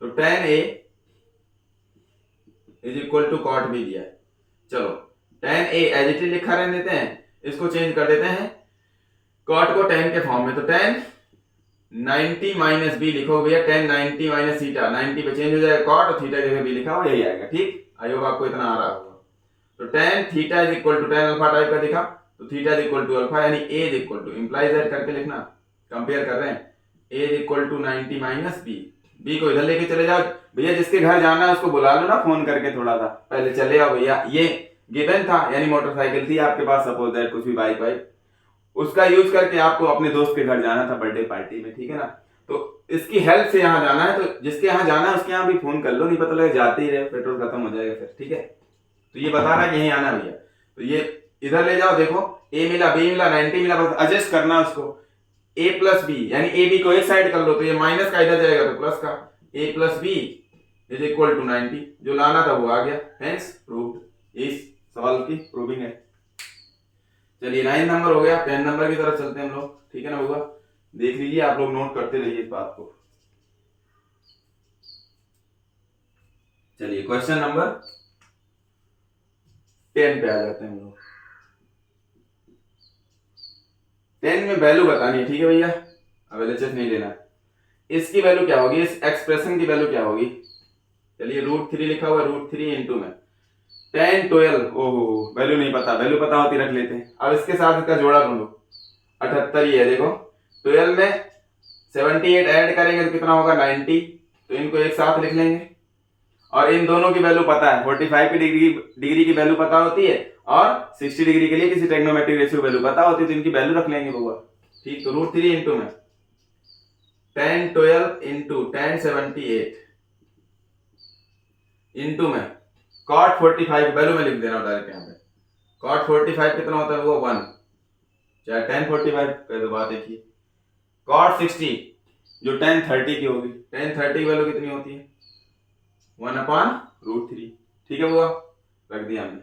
तो tan a is equal to cot b दिया है, चलो tan a as it is लिखा रहने देते हैं, इसको चेंज कर देते हैं cot को tan के फॉर्म में, तो tan 90 माइनस बी लिखो भैया, टेन 90 माइनस थीटा, 90 पे चेंज हो जाएगा कॉट और थीटा जगह बी लिखा हो, यही आएगा। ठीक, आई होप आपको इतना आ रहा होगा। तो ten theta is equal to ten alpha type का दिखा, तो theta is equal to alpha, यानी A is equal to, implies that करके लिखना, कंपेयर कर रहे हैं, A is equal to 90 minus B. B को इधर लेके चले जाओ भैया, जिसके घर जाना है उसको बुला लो ना फोन करके, थोड़ा सा पहले चले आओ भैया। ये गिवन था, यानी मोटरसाइकिल थी आपके पास, सपोज दैट कुछ भी बाइक वाइक, उसका यूज करके आपको अपने दोस्त के घर जाना था बर्थडे पार्टी में, ठीक है ना। तो इसकी हेल्प से यहाँ जाना है, तो जिसके यहाँ जाना है उसके यहाँ भी फोन कर लो, नहीं पता लगे जाते ही रहे, पेट्रोल खत्म हो जाएगा फिर। ठीक है, तो ये बता रहा है कि यहीं आना भैया, तो ये इधर ले जाओ, देखो ए मिला बी मिला 90 मिला, बस एडजस्ट करना उसको, ए प्लस बी, यानी ए बी को एक साइड कर लो, तो ये माइनस का इधर जाएगा तो प्लस का, A plus B is equal to 90, जो लाना था वो आ गया, हेंस प्रूव्ड। इस सवाल की प्रूविंग है। चलिए 9 नंबर हो गया, 10 नंबर की तरफ चलते हैं हम लोग, ठीक है ना होगा, देख लीजिए आप लोग, नोट करते रहिए इस बात को। चलिए क्वेश्चन नंबर 10 पे आ जाते हैं हम लोग। 10 में वैल्यू बतानी है, ठीक है भैया, अब एलएचएस नहीं लेना। इसकी वैल्यू क्या होगी, इस एक्सप्रेशन की वैल्यू क्या होगी, चलिए √3 लिखा हुआ, √3 इंटू में 10 12, ओहो वैल्यू नहीं पता, वैल्यू पता होती रख लेते हैं। अब इसके साथ इसका जोड़ा ढूंढो, 78 ही है, देखो 12 में 78 ऐड करेंगे तो कितना होगा 90, तो इनको एक साथ लिख लेंगे। और इन दोनों की वैल्यू पता है, 45 की डिग्री की वैल्यू पता होती है, और 60 डिग्री के लिए किसी ट्रिग्नोमेट्रिक रेशियो वैल्यू पता होती है, तो इनकी वैल्यू रख लेंगे बउआ। ठीक, तो √3 इंटू में 10 12 इंटू 10 78 इंटू में cot 45 वैल्यू में लिख देना डायरेक्ट यहाँ पे। cot 45 कितना होता है वो 1, चाहे 10 45 कह दो, बात एक ही। cot 60 जो 10 30 की होगी, 10 30 की वैल्यू कितनी होती है 1/√3, ठीक है बुआ, रख दिया हमने।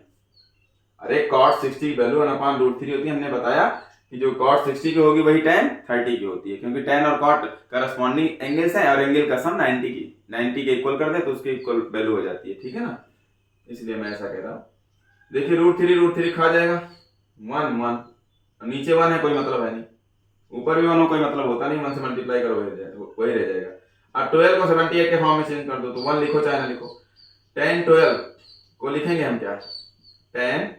अरे cot 60 की वैल्यू 1/√3 होती है, हमने बताया कि जो cot 60 की होगी वही tan 30 की होती है, क्योंकि tan और cot करस्पॉन्डिंग एंगल्स हैं, और एंगल का सम 90 के इक्वल कर दे तो उसके इक्वल वैल्यू हो जाती है, ठीक है ना, इसलिए मैं ऐसा कह रहा हूँ। देखिए √3 खा जाएगा 1 1, नीचे 1 है कोई मतलब है नहीं, ऊपर भी 1 हो कोई मतलब होता नहीं, 1 से मल्टीप्लाई करो वही रह जाएगा। अब 12 को 78 के फॉर्म में चेंज कर दो, तो 1 लिखो चाहे ना लिखो, 10 12 को लिखेंगे हम क्या, 10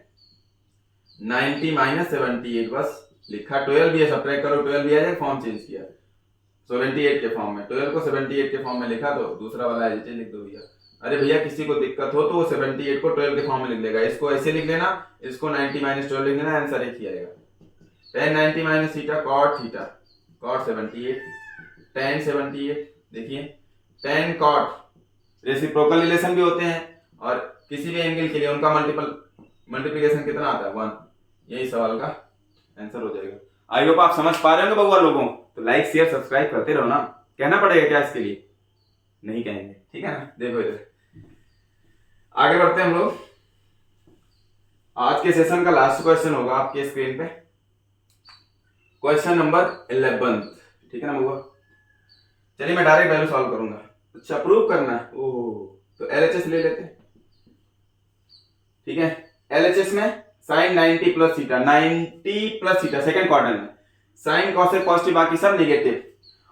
90 माइनस 78, बस लिखा, 12 भी है, सब्ट्रैक्ट करो 12 भी आ जाए, फॉर्म चेंज किया 78 के फॉर्म में, 12 को 78 के फॉर्म में लिखा, तो दूसरा वाला एज लिख दो भैया। अरे भैया किसी को दिक्कत हो तो वो 78 को 12 के फॉर्म में लिख देगा, इसको ऐसे लिख लेना, इसको 90 माइनस 12 लिख लेना, आंसर एक ही आएगा। 10 90 minus theta cot theta, cot 78 tan 78, देखिए tan cot रेसिप्रोकल रिलेशन भी होते हैं, और किसी भी एंगल के लिए उनका मल्टीप्लिकेशन कितना आता है 1, यही सवाल का आंसर हो जाएगा। आई होप आप समझ पा रहे होंगे बउआ लोगों, तो लाइक शेयर सब्सक्राइब करते रहो ना, कहना पड़ेगा क्या इसके लिए, नहीं कहेंगे, ठीक है ना। देखो इधर आगे बढ़ते हैं हम लोग, आज के सेशन का लास्ट क्वेश्चन होगा आपके स्क्रीन पे, क्वेश्चन नंबर 11, ठीक है ना बउआ। चलिए मैं डायरेक्ट वैल्यू सॉल्व करूंगा, अच्छा प्रूव करना है, ओह तो एलएचएस ले लेते हैं, ठीक है। एलएचएस में sin 90 plus theta, 90 plus theta second quadrant में, साइन कॉसेक पॉजिटिव बाकी सब नेगेटिव,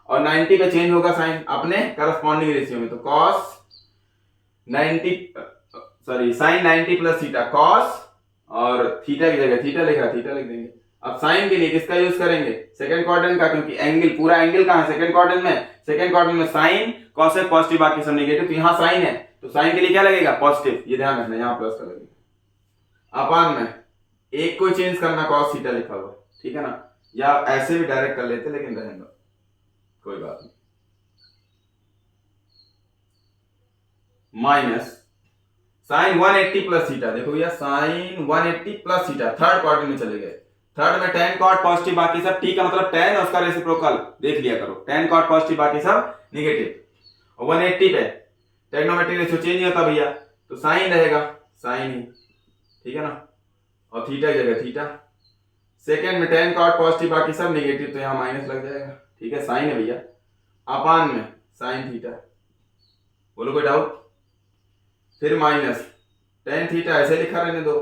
और 90 पे चेंज होगा साइन अपने करस्पॉन्डिंग रेशियो में, तो cos 90 sorry sin 90 plus theta cos, और थीटा की जगह थीटा लिखा, थीटा लिख देंगे। अब साइन के लिए किसका यूज करेंगे, सेकंड क्वाड्रेंट का, क्योंकि एंगल पूरा एंगल कहां है सेकंड क्वाड्रेंट में, सेकंड क्वाड्रेंट में साइन कॉसेक पॉजिटिव बाकी सब नेगेटिव, तो यहां साइन है तो साइन के लिए क्या लगेगा पॉजिटिव, ये ध्यान रखना, यहां प्लस का लगेगा। अपान में एक को चेंज करना, cos थीटा लिखा हुआ, ठीक है ना, या ऐसे भी डायरेक्ट कर लेते लेकिन रहेगा कोई बात नहीं, माइनस साइन 180 प्लस थीटा, देखो भैया sine 180 plus theta, third quadrant में चले गए, थर्ड में tan cot पॉजिटिव बाकी सब ठीक है, मतलब tan और उसका रेसिप्रोकल देख लिया करो, tan cot पॉजिटिव बाकी सब नेगेटिव, और 180 पे ट्रिग्नोमेट्रिक रेशियो चेंज नहीं होता भैया, तो साइन रहेगा साइन ही, ठीक है ना, और थीटा की जगह थीटा, सेकेंड में tan cot पॉजिटिव बाकी सब नेगेटिव, तो यहाँ माइनस लग जाएगा, ठीक है, साइन है भैया, अपान में साइन थीटा, बोलो कोई डाउट, फिर माइनस tan थीटा ऐसे लिखा रहने दो,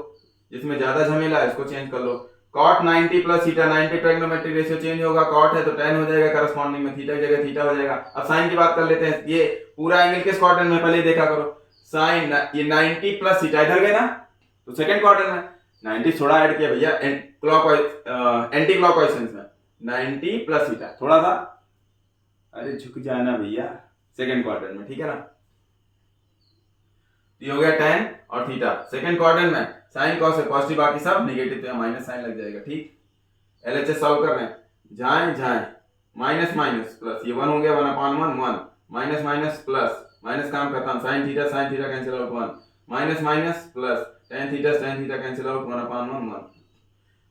जिसमें ज्यादा झमेला है इसको चेंज कर लो, cot 90 plus theta, 90 trigonometric ratio change होगा, cot है तो tan हो जाएगा करस्पॉन्डिंग में, थीटा की जगह थीटा हो जाएगा। अब साइन की बात कर लेते हैं, ये पूरा एंगल किस क्वाड्रेंट में पहले देखा करो, साइन ये 90 प्लस थीटा इधर गए ना तो सेकंड क्वाड्रेंट में 90 थोड़ा ऐड किया भैया क्लॉकवाइज एंटी क्लॉकवाइज सेंस में 90 प्लस थीटा थोड़ा सा अरे झुक जाना भैया सेकंड क्वाड्रेंट में, ठीक है ना। ये हो गया tan और थीटा सेकंड क्वाड्रेंट में, साइन कॉस है पॉजिटिव बाकी सब नेगेटिव तो माइनस साइन लग जाएगा, ठीक। एलएचएस सॉल्व कर रहे हैं, जाए जाए माइनस माइनस प्लस, ये 1 हो गया 1/1 1 माइनस माइनस प्लस माइनस काम खत्म, sine theta cancel out 1 minus minus plus tan theta cancel out 1/1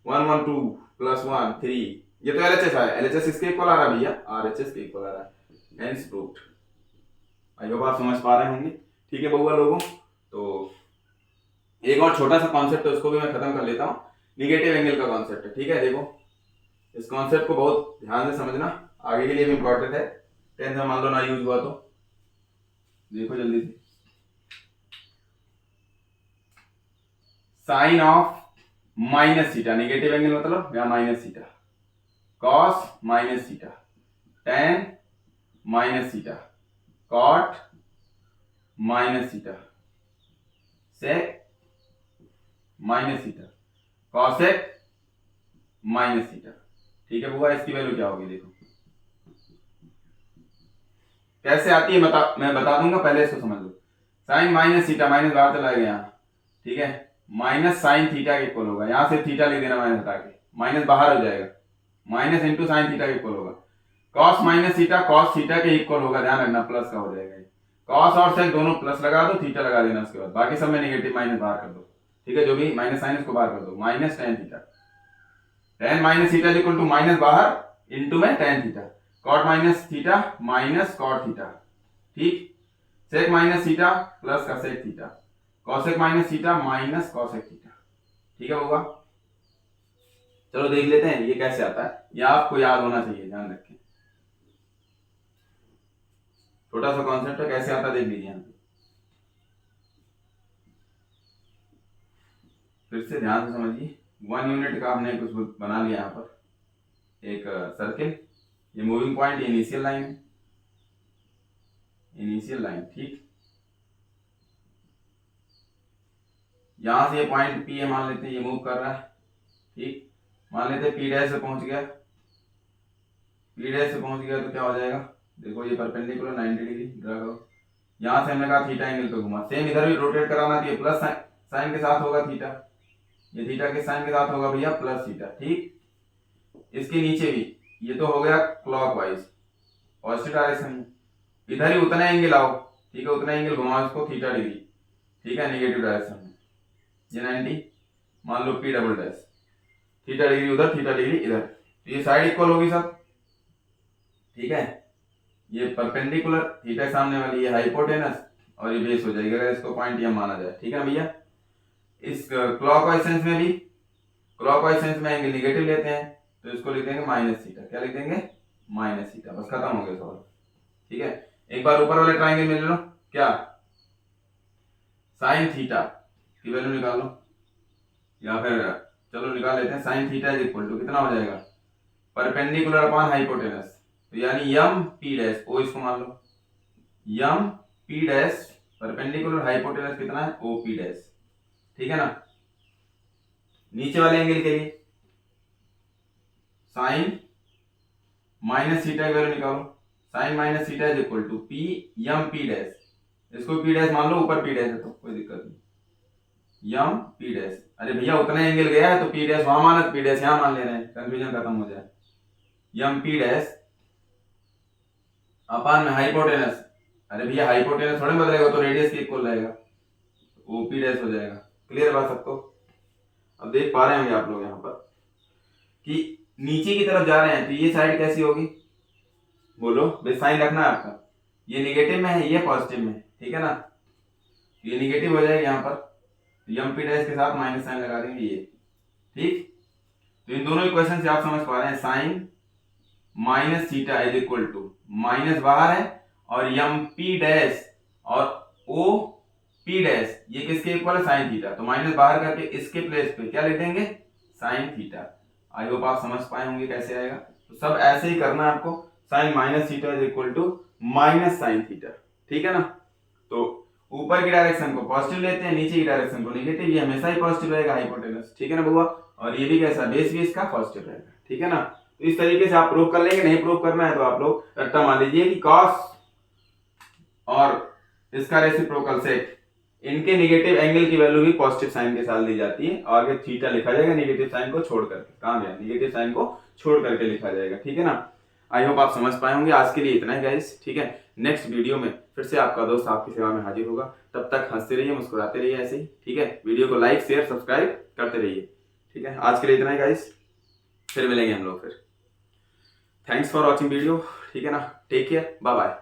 1 1 2 plus 1 3, ये तो एलएचएस है, एलएचएस इसके इक्वल आ रहा है भैया, आरएचएस के इक्वल आ रहा है, हेंस प्रूव्ड। आई होप आप समझ पा रहे होंगे, ठीक है बउआ लोगों। तो एक और छोटा सा कॉन्सेप्ट है उसको भी मैं खत्म कर लेता हूँ, निगेटिव एंगल का कॉन्सेप्ट है, ठीक है। देखो इस कॉन्सेप्ट को बहुत ध्यान से समझना, आगे के लिए भी इंपॉर्टेंट है, टेंथ में मान लो ना यूज हुआ तो देखो जल्दी से। Sine of minus theta, negative angle मतलब या minus theta, cos minus theta, tan minus theta, cot minus theta, sec minus theta, cosec minus theta, ठीक है बुआ। इसकी वैल्यू क्या होगी देखो कैसे आती है, मैं बता दूंगा, पहले इसको समझ लो। साइन माइनस थीटा, माइनस बाहर चला गया यहाँ, ठीक है, माइनस साइन थीटा के इक्वल होगा, यहाँ से थीटा लिख देना माइनस हटा के, माइनस बाहर हो जाएगा, माइनस इंटू साइन थीटा के इक्वल होगा, cos minus theta cos theta के इक्वल होगा, ध्यान रखना प्लस का हो जाएगा, कॉस और सेक दोनों प्लस लगा दो, थीटा लगा देना, उसके बाद बाकी सब में नेगेटिव माइनस बाहर कर दो, ठीक है, जो भी माइनस साइन उसको बाहर कर दो, minus tan theta, tan minus theta equal to minus बाहर इंटू में tan theta, cot minus theta minus cot theta, ठीक, सेक माइनस थीटा प्लस का sec theta, cosec minus theta minus cosec theta, ठीक है होगा। चलो देख लेते हैं ये कैसे आता है, ये आपको याद होना चाहिए, ध्यान रखें, छोटा सा कॉन्सेप्ट है, कैसे आता देख लीजिए यहाँ पे, फिर से ध्यान से समझिए। 1 यूनिट का हमने कुछ बना लिया यहाँ पर एक सर्किल, ये मूविंग पॉइंट, ये इनिशियल लाइन है, इनिशियल लाइन, ठीक, यहां से ये पॉइंट पी है मान लेते हैं, ये मूव कर रहा है, ठीक, मान लेते हैं पी डैश से पहुंच गया, पी डैश से पहुंच गया तो क्या हो जाएगा, देखो ये परपेंडिकुलर 90 डिग्री ड्रा करो, यहां से हमने कहा थीटा एंगल पे घुमा, सेम इधर भी रोटेट कराना चाहिए, प्लस साइन के साथ होगा थीटा, ये थीटा के साइन के साथ होगा भैया प्लस थीटा, ठीक, इसके नीचे भी ये तो हो गया क्लॉकवाइज पॉजिटिव डायरेक्शन में, इधर ही उतना एंगल आओ, ठीक है, उतना एंगल घुमाओ इसको थीटा डिग्री, ठीक है, नेगेटिव डायरेक्शन में, ये 90 मान लो P double dash, theta degree उधर थीटा डिग्री इधर, तो ये साइड इक्वल होगी सब, ठीक है, ये परपेंडिकुलर थीटा सामने वाली, ये हाइपोटेनस और ये बेस हो जाएगी, अगर इसको पॉइंट यहां माना जाए, ठीक है भैया। इस क्लॉकवाइज सेंस में भी, क्लॉकवाइज सेंस में एंगल निगेटिव लेते हैं तो इसको लिख देंगे माइनस थीटा, क्या लिख देंगे माइनस थीटा, बस खत्म हो गया सवाल, ठीक है। एक बार ऊपर वाले ट्रायंगल में ले लो, क्या साइन थीटा की वैल्यू निकालो, या फिर चलो निकाल लेते हैं, sine theta is equal to कितना हो जाएगा, परपेंडिकुलर अपॉन हाइपोटेनस, तो यानी यम पी डैश, ओ इसको मान लो, M P dash perpendicular hypotenuse कितना है ओ पी डैश, ठीक है ना। नीचे वाले एंगल के लिए साइन माइनस थीटा की वैल्यू निकालो, sine minus theta is equal to P M P dash, इसको पी डैश मान लो, ऊपर पी डैश है तो कोई दिक्कत नहीं, यम पी डैश, अरे भैया उतना एंगल गया है तो पी डैश वहां माना, पी डैश यहां मान ले रहे हैं, कंफ्यूजन खत्म हो जाए, यम पी डैश अपान में हाइपोटेनस, अरे भैया हाइपोटेनस थोड़े बदलेगा, तो रेडियस के इक्वल रहेगा, वो पी डैश हो जाएगा, क्लियर बात सबको। अब देख पा रहे होंगे आप लोग यहाँ पर कि नीचे की तरफ जा रहे हैं तो ये साइड कैसी होगी, बोलो बे, साइन रखना है आपका, ये निगेटिव में है ये पॉजिटिव में, ठीक है ना, ये निगेटिव हो जाएगा यहाँ पर, यम पी डैश के साथ माइनस साइन लगा देंगे ये, ठीक। तो इन दोनों इक्वेशन से आप समझ पा रहे हैं, sine minus theta is equal to, minus बाहर है और यम पी डैश और ओ पी डैश ये किसके इक्वल है, साइन थीटा, तो माइनस बाहर करके इसके प्लेस पे क्या लिख देंगे साइन थीटा। आई होप आप समझ पाए होंगे कैसे आएगा। तो सब ऐसे ही करना है आपको, sine minus theta is equal to minus sine theta, ठीक है ना। तो ऊपर की डायरेक्शन को पॉजिटिव लेते हैं, नीचे की डायरेक्शन को नेगेटिव, ये हमेशा ही पॉजिटिव रहेगा हाइपोटेनस, ठीक है ना बउआ। और ये भी कैसा, बेस भी इसका पॉजिटिव रहेगा, ठीक है ना। तो इस तरीके से आप प्रूव कर लेंगे। नहीं प्रूव करना है तो आप लोग रट्टा मान लीजिए कि कॉस और इसका रेसिप्रोकल सेक, इनके नेगेटिव एंगल की वैल्यू भी पॉजिटिव साइन के साथ दी जाती है, और आगे थीटा लिखा जाएगा नेगेटिव साइन को छोड़ करके। कहां गया, नेगेटिव साइन को छोड़ करके लिखा जाएगा, ठीक है ना। आई होप आप समझ पाए होंगे। आज के लिए इतना ही गाइस, ठीक है। नेक्स्ट वीडियो में फिर से आपका दोस्त आपकी सेवा में हाजिर होगा। तब तक हंसते रहिए, मुस्कुराते रहिए ऐसे ही, ठीक है। वीडियो को लाइक शेयर सब्सक्राइब करते रहिए, ठीक है। आज के लिए इतना ही गाइस, फिर मिलेंगे हम लोग फिर। थैंक्स फॉर वॉचिंग वीडियो, ठीक है ना। Take care, bye bye.